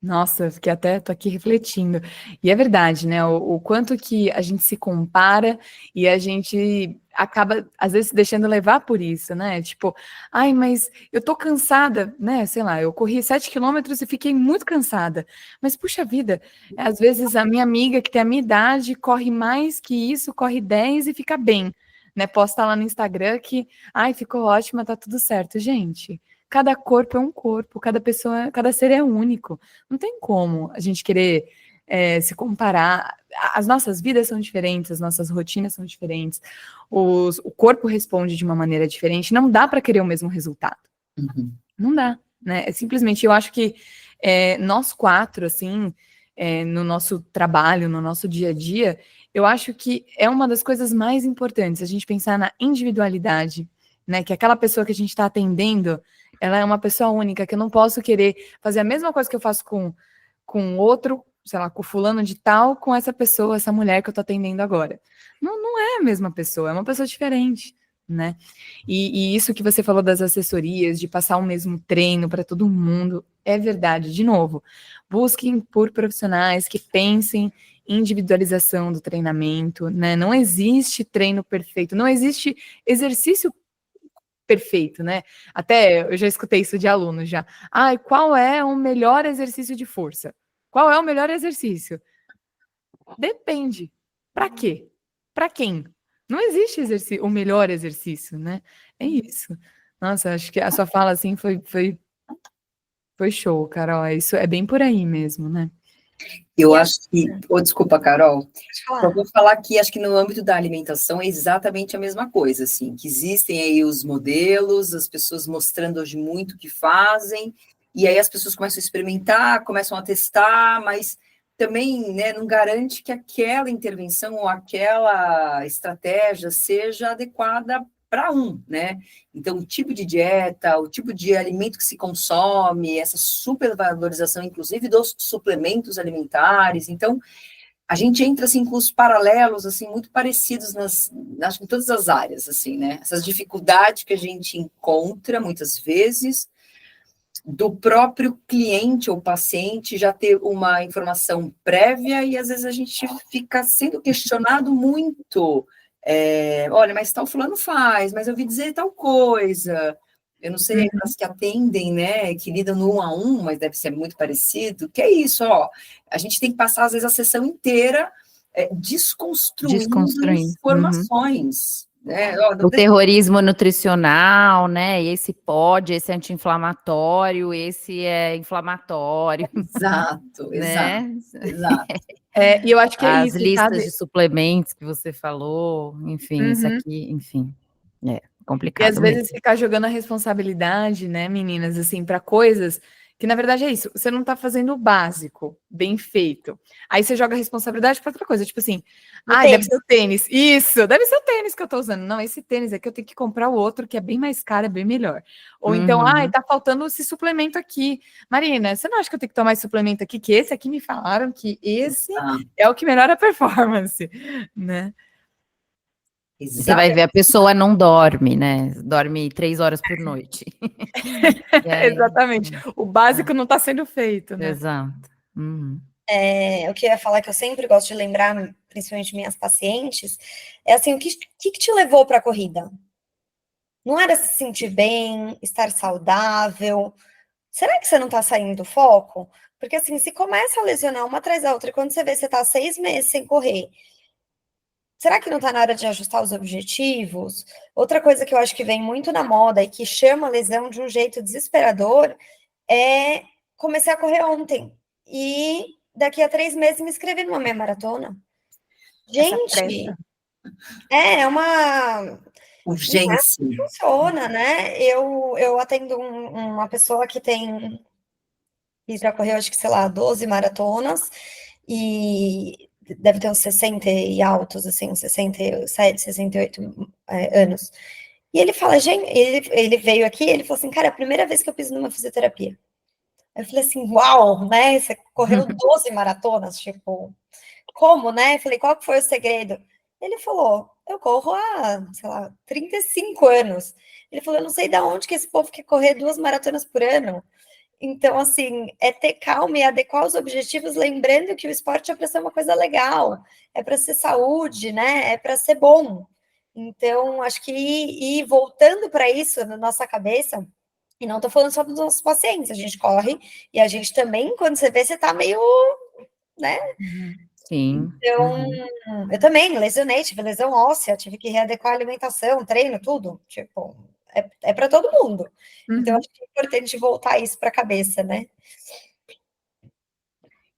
Nossa, fiquei até, tô aqui refletindo. E é verdade, né? O quanto que a gente se compara e a gente acaba, às vezes, se deixando levar por isso, né? Tipo, ai, mas eu tô cansada, né? Sei lá, eu corri 7 quilômetros e fiquei muito cansada. Mas, puxa vida, às vezes a minha amiga, que tem a minha idade, corre mais que isso, corre 10 e fica bem, né? Posta lá no Instagram que, ai, ficou ótima, tá tudo certo. Gente, cada corpo é um corpo, cada pessoa, cada ser é único. Não tem como a gente querer se comparar. As nossas vidas são diferentes, as nossas rotinas são diferentes, o corpo responde de uma maneira diferente. Não dá para querer o mesmo resultado. Uhum. Não dá, né? Simplesmente, eu acho que nós 4, assim, no nosso trabalho, no nosso dia a dia, eu acho que é uma das coisas mais importantes, a gente pensar na individualidade, né? Que aquela pessoa que a gente está atendendo, ela é uma pessoa única, que eu não posso querer fazer a mesma coisa que eu faço com outro, sei lá, com fulano de tal, com essa pessoa, essa mulher que eu tô atendendo agora. Não é a mesma pessoa, é uma pessoa diferente, né? E isso que você falou das assessorias, de passar o mesmo treino para todo mundo, é verdade. De novo, busquem por profissionais que pensem em individualização do treinamento, né? Não existe treino perfeito, não existe exercício perfeito, né? Até eu já escutei isso de alunos já. Ai, qual é o melhor exercício de força? Qual é o melhor exercício? Depende. Para quê? Para quem? Não existe o melhor exercício, né? É isso. Nossa, acho que a sua fala assim foi show, Carol. Isso é bem por aí mesmo, né? Eu acho que... desculpa, Carol. Falar. Eu vou falar que acho que no âmbito da alimentação é exatamente a mesma coisa, assim, que existem aí os modelos, as pessoas mostrando hoje muito o que fazem, e aí as pessoas começam a experimentar, começam a testar, mas também, né, não garante que aquela intervenção ou aquela estratégia seja adequada para né? Então, o tipo de dieta, o tipo de alimento que se consome, essa supervalorização, inclusive, dos suplementos alimentares. Então, a gente entra, assim, com os paralelos, assim, muito parecidos acho que em todas as áreas, assim, né? Essas dificuldades que a gente encontra, muitas vezes, do próprio cliente ou paciente já ter uma informação prévia e às vezes a gente fica sendo questionado muito. Olha, mas tal fulano faz, mas eu ouvi dizer tal coisa. Eu não sei as que atendem, né, que lidam no 1 a 1, mas deve ser muito parecido. Que é isso, ó. A gente tem que passar, às vezes, a sessão inteira desconstruindo informações. Né? O terrorismo nutricional, né? Esse pode, esse é anti-inflamatório, esse é inflamatório. Exato, né? exato. E eu acho que é as isso, listas sabe? de suplementos que você falou, enfim, isso aqui, enfim, complicado. E às vezes ficar jogando a responsabilidade, né, meninas, assim, para coisas que na verdade é isso, você não tá fazendo o básico, bem feito. Aí você joga a responsabilidade para outra coisa, tipo assim, deve ser o tênis. Isso, deve ser o tênis que eu tô usando. Não, esse tênis aqui eu tenho que comprar o outro, que é bem mais caro, é bem melhor. Ou então, tá faltando esse suplemento aqui. Marina, você não acha que eu tenho que tomar esse suplemento aqui, que esse aqui me falaram que esse é o que melhora a performance, né? Exatamente. Você vai ver, a pessoa não dorme, né? Dorme 3 horas por noite. Exatamente. O básico não está sendo feito, né? Exato. O que eu ia falar, que eu sempre gosto de lembrar, principalmente minhas pacientes, é assim, o que te levou para a corrida? Não era se sentir bem, estar saudável? Será que você não está saindo do foco? Porque assim, se começa a lesionar uma atrás da outra, e quando você vê, você está 6 meses sem correr, será que não está na hora de ajustar os objetivos? Outra coisa que eu acho que vem muito na moda e que chama a lesão de um jeito desesperador é comecei a correr ontem e daqui a 3 meses me inscrevi numa meia maratona. Gente, é uma urgência. Não funciona, né? Eu atendo uma pessoa que já correu, acho que, sei lá, 12 maratonas e deve ter uns 60 e altos, assim, uns 67, 68 anos. E ele fala, gente, ele veio aqui, ele falou assim, cara, é a primeira vez que eu piso numa fisioterapia. Eu falei assim, uau, né? Você correu 12 maratonas, tipo, como, né? Eu falei, qual que foi o segredo? Ele falou, eu corro há, sei lá, 35 anos. Ele falou, eu não sei de onde que esse povo quer correr 2 maratonas por ano. Então, assim, é ter calma e adequar os objetivos, lembrando que o esporte é para ser uma coisa legal, é para ser saúde, né? É para ser bom. Então, acho que ir voltando para isso na nossa cabeça, e não estou falando só dos nossos pacientes, a gente corre e a gente também, quando você vê, você está meio, né? Sim. Então, eu também lesionei, tive lesão óssea, tive que readequar a alimentação, treino, tudo. Tipo, é para todo mundo. Então, acho que é importante voltar isso para a cabeça, né?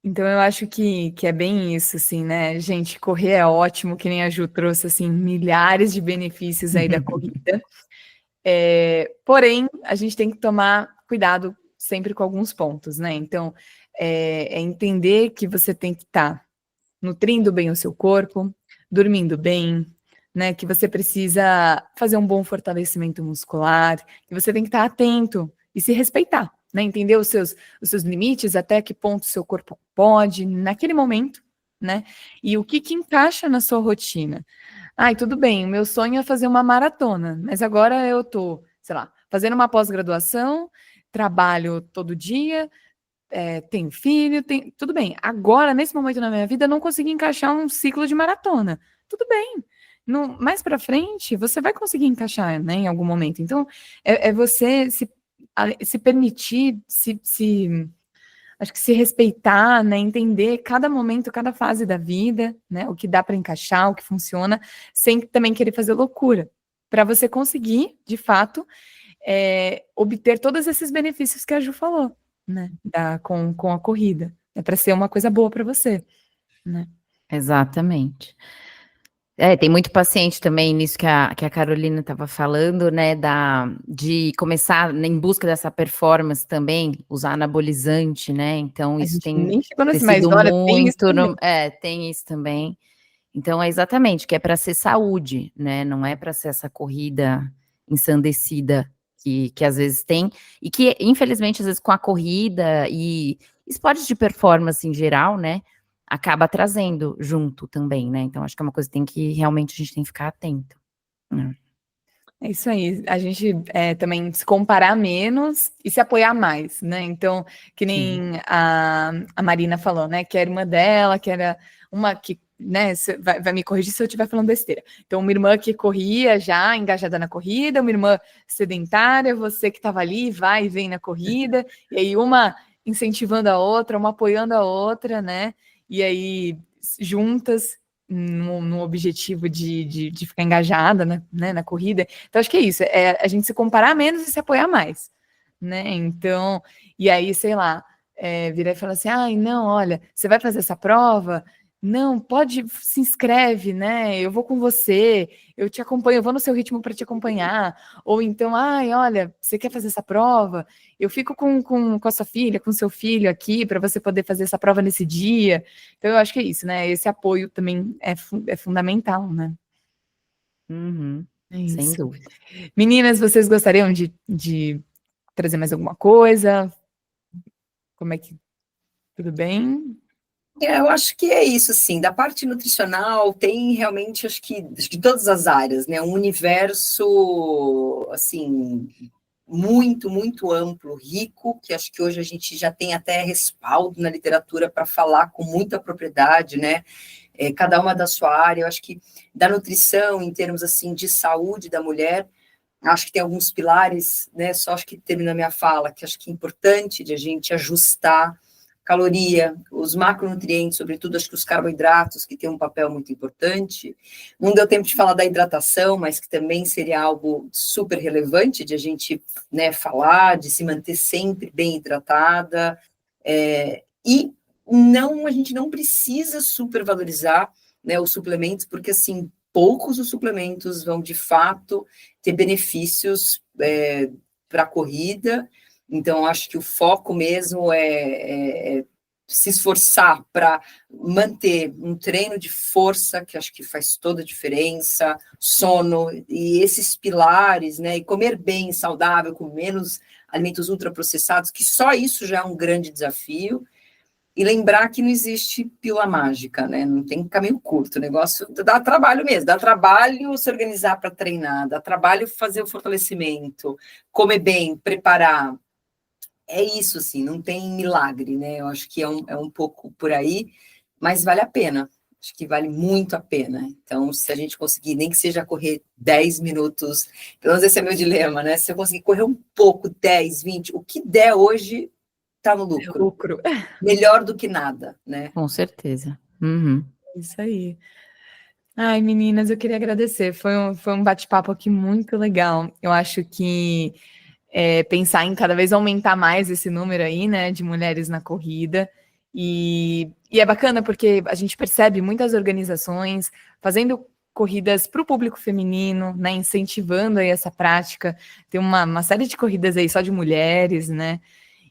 Então, eu acho que é bem isso, assim, né? Gente, correr é ótimo, que nem a Ju trouxe, assim, milhares de benefícios aí da corrida. Porém, a gente tem que tomar cuidado sempre com alguns pontos, né? Então, é entender que você tem que estar nutrindo bem o seu corpo, dormindo bem, né? Que você precisa fazer um bom fortalecimento muscular, que você tem que estar atento e se respeitar, né? Entender os seus limites, até que ponto o seu corpo pode, naquele momento, né? E o que encaixa na sua rotina. Tudo bem, o meu sonho é fazer uma maratona, mas agora eu tô, sei lá, fazendo uma pós-graduação, trabalho todo dia, tenho filho, tudo bem. Agora, nesse momento na minha vida, eu não consegui encaixar um ciclo de maratona. Tudo bem. Mais para frente, você vai conseguir encaixar, né, em algum momento. Então, é você se permitir, acho que se respeitar, né, entender cada momento, cada fase da vida, né, o que dá para encaixar, o que funciona, sem também querer fazer loucura, para você conseguir, de fato, obter todos esses benefícios que a Ju falou, né, com a corrida, para ser uma coisa boa para você, né? Exatamente. Tem muito paciente também nisso que a Carolina estava falando, né, de começar em busca dessa performance também, usar anabolizante, né, então isso tem nem chegou nesse, sido mas olha, muito, tem isso também, então é exatamente, que é para ser saúde, né, não é para ser essa corrida ensandecida que às vezes tem, e que infelizmente às vezes com a corrida e esportes de performance em geral, né, acaba trazendo junto também, né? Então, acho que é uma coisa que realmente a gente tem que ficar atento. É isso aí, a gente também se comparar menos e se apoiar mais, né? Então, que nem a Marina falou, né? Que a irmã dela, que era uma que, né, vai me corrigir se eu estiver falando besteira. Então, uma irmã que corria já, engajada na corrida, uma irmã sedentária, você que estava ali, vai e vem na corrida, e aí uma incentivando a outra, uma apoiando a outra, né? E aí, juntas, no objetivo de ficar engajada né, na corrida. Então, acho que é isso, é a gente se comparar menos e se apoiar mais, né? Então, e aí, sei lá, virar e falar assim, ai, não, olha, você vai fazer essa prova? Não, pode, se inscreve, né? Eu vou com você, eu te acompanho, eu vou no seu ritmo para te acompanhar. Ou então, ai, olha, você quer fazer essa prova? Eu fico com a sua filha, com o seu filho aqui, para você poder fazer essa prova nesse dia. Então, eu acho que é isso, né? Esse apoio também é fundamental, né? Uhum, É isso. sem dúvida. Meninas, vocês gostariam de trazer mais alguma coisa? Como é que... Tudo bem? Eu acho que é isso, assim, da parte nutricional tem realmente, acho que de todas as áreas, né, um universo, assim, muito, muito amplo, rico, que acho que hoje a gente já tem até respaldo na literatura para falar com muita propriedade, né, cada uma da sua área. Eu acho que da nutrição, em termos, assim, de saúde da mulher, acho que tem alguns pilares, né, só acho que termina a minha fala, que acho que é importante de a gente ajustar caloria, os macronutrientes, sobretudo, acho que os carboidratos, que tem um papel muito importante. Não deu tempo de falar da hidratação, mas que também seria algo super relevante de a gente, né, falar, de se manter sempre bem hidratada, e a gente não precisa supervalorizar, né, os suplementos, porque, assim, poucos os suplementos vão, de fato, ter benefícios para a corrida. Então, acho que o foco mesmo é se esforçar para manter um treino de força, que acho que faz toda a diferença, sono, e esses pilares, né? E comer bem, saudável, com menos alimentos ultraprocessados, que só isso já é um grande desafio. E lembrar que não existe pílula mágica, né? Não tem caminho curto. O negócio dá trabalho mesmo, dá trabalho se organizar para treinar, dá trabalho fazer o fortalecimento, comer bem, preparar. É isso, assim, não tem milagre, né? Eu acho que é um pouco por aí, mas vale a pena. Acho que vale muito a pena. Então, se a gente conseguir, nem que seja correr 10 minutos, pelo menos esse é meu dilema, né? Se eu conseguir correr um pouco, 10, 20, o que der hoje, tá no lucro. Lucro. Melhor do que nada, né? Com certeza. Uhum. Isso aí. Ai, meninas, eu queria agradecer. Foi um bate-papo aqui muito legal. Eu acho que pensar em cada vez aumentar mais esse número aí, né, de mulheres na corrida. E é bacana porque a gente percebe muitas organizações fazendo corridas para o público feminino, né, incentivando aí essa prática. Tem uma série de corridas aí só de mulheres, né?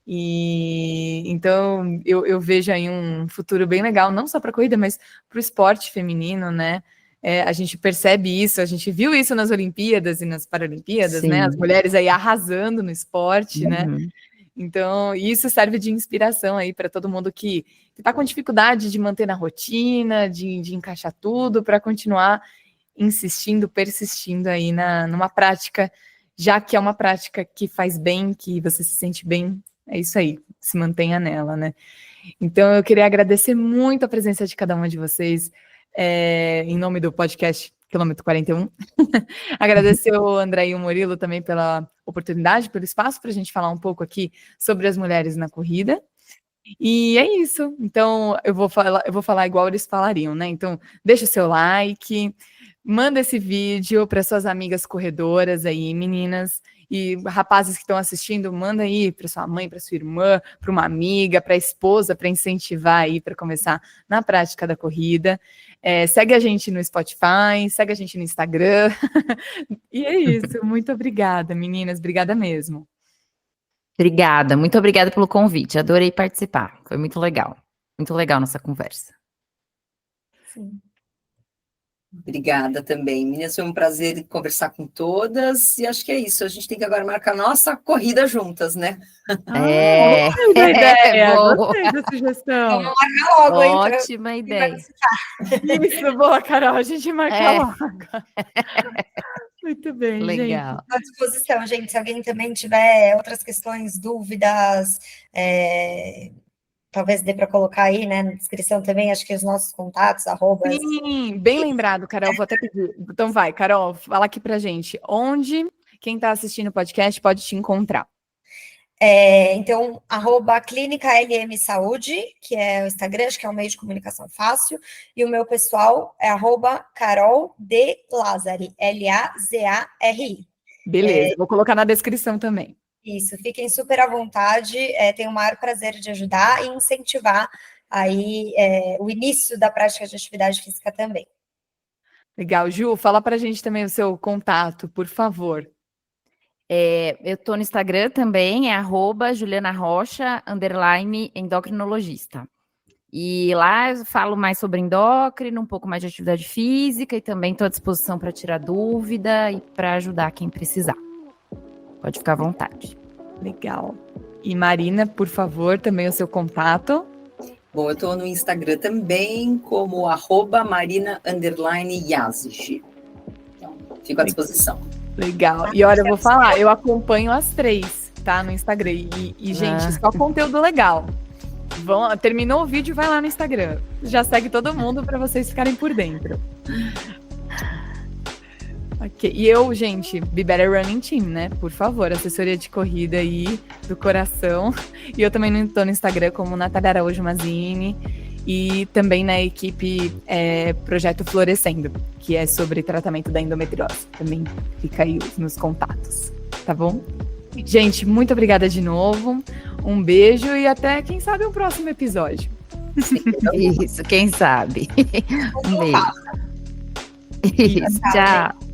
E então eu vejo aí um futuro bem legal, não só para a corrida, mas para o esporte feminino, né? A gente percebe isso, a gente viu isso nas Olimpíadas e nas Paralimpíadas, né? As mulheres aí arrasando no esporte, né? Então, isso serve de inspiração aí para todo mundo que está com dificuldade de manter na rotina, de encaixar tudo, para continuar insistindo, persistindo aí numa prática, já que é uma prática que faz bem, que você se sente bem. É isso aí, se mantenha nela, né? Então, eu queria agradecer muito a presença de cada uma de vocês, em nome do podcast Quilômetro 41. Agradecer o André e o Murilo também pela oportunidade, pelo espaço para a gente falar um pouco aqui sobre as mulheres na corrida. E é isso. Então, eu vou falar igual eles falariam, né? Então, deixa o seu like, manda esse vídeo para suas amigas corredoras aí, meninas. E rapazes que estão assistindo, manda aí para sua mãe, para sua irmã, para uma amiga, para a esposa, para incentivar aí, para começar na prática da corrida. Segue a gente no Spotify, segue a gente no Instagram. E é isso. Muito obrigada, meninas. Obrigada mesmo. Obrigada, muito obrigada pelo convite. Adorei participar. Foi muito legal. Muito legal nossa conversa. Sim. Obrigada também. Meninas, foi um prazer conversar com todas. E acho que é isso. A gente tem que agora marcar nossa corrida juntas, né? Gostei da ideia. Gostei da sugestão. Vamos marcar logo, hein? Ótima ideia. Isso, boa, Carol. A gente marca logo. Muito Muito bem, Legal. À disposição, gente. Se alguém também tiver outras questões, dúvidas, talvez dê para colocar aí, né, na descrição também, acho que os nossos contatos, arrobas. Sim, bem lembrado, Carol. Vou até pedir. Então vai, Carol, fala aqui pra gente. Onde quem está assistindo o podcast pode te encontrar? Então, @Clínica LM Saúde, que é o Instagram, acho que é um meio de comunicação fácil, e o meu pessoal é @Carol D. Lazari, Lazari. Beleza, vou colocar na descrição também. Isso, fiquem super à vontade, tenho o maior prazer de ajudar e incentivar aí o início da prática de atividade física também. Legal. Ju, fala pra gente também o seu contato, por favor. Eu tô no Instagram também, é @JulianaRocha_endocrinologista. E lá eu falo mais sobre endócrino, um pouco mais de atividade física e também estou à disposição para tirar dúvida e para ajudar quem precisar. Pode ficar à vontade. Legal. E Marina, por favor, também o seu contato. Bom, eu estou no Instagram também como @Marina_Yazigi. Então, fico à disposição. Legal. E olha, eu vou falar, eu acompanho as 3, tá? No Instagram. E gente, só conteúdo legal. Terminou o vídeo, vai lá no Instagram. Já segue todo mundo para vocês ficarem por dentro. Ok. E eu, gente, Be Better Running Team, né? Por favor, assessoria de corrida aí do coração. E eu também estou no Instagram como Natália Araújo Mazini. E também na equipe Projeto Florescendo, que é sobre tratamento da endometriose. Também fica aí os meus contatos, tá bom? Gente, muito obrigada de novo. Um beijo e até, quem sabe, um próximo episódio. Isso, quem sabe. Um beijo. Isso, tchau.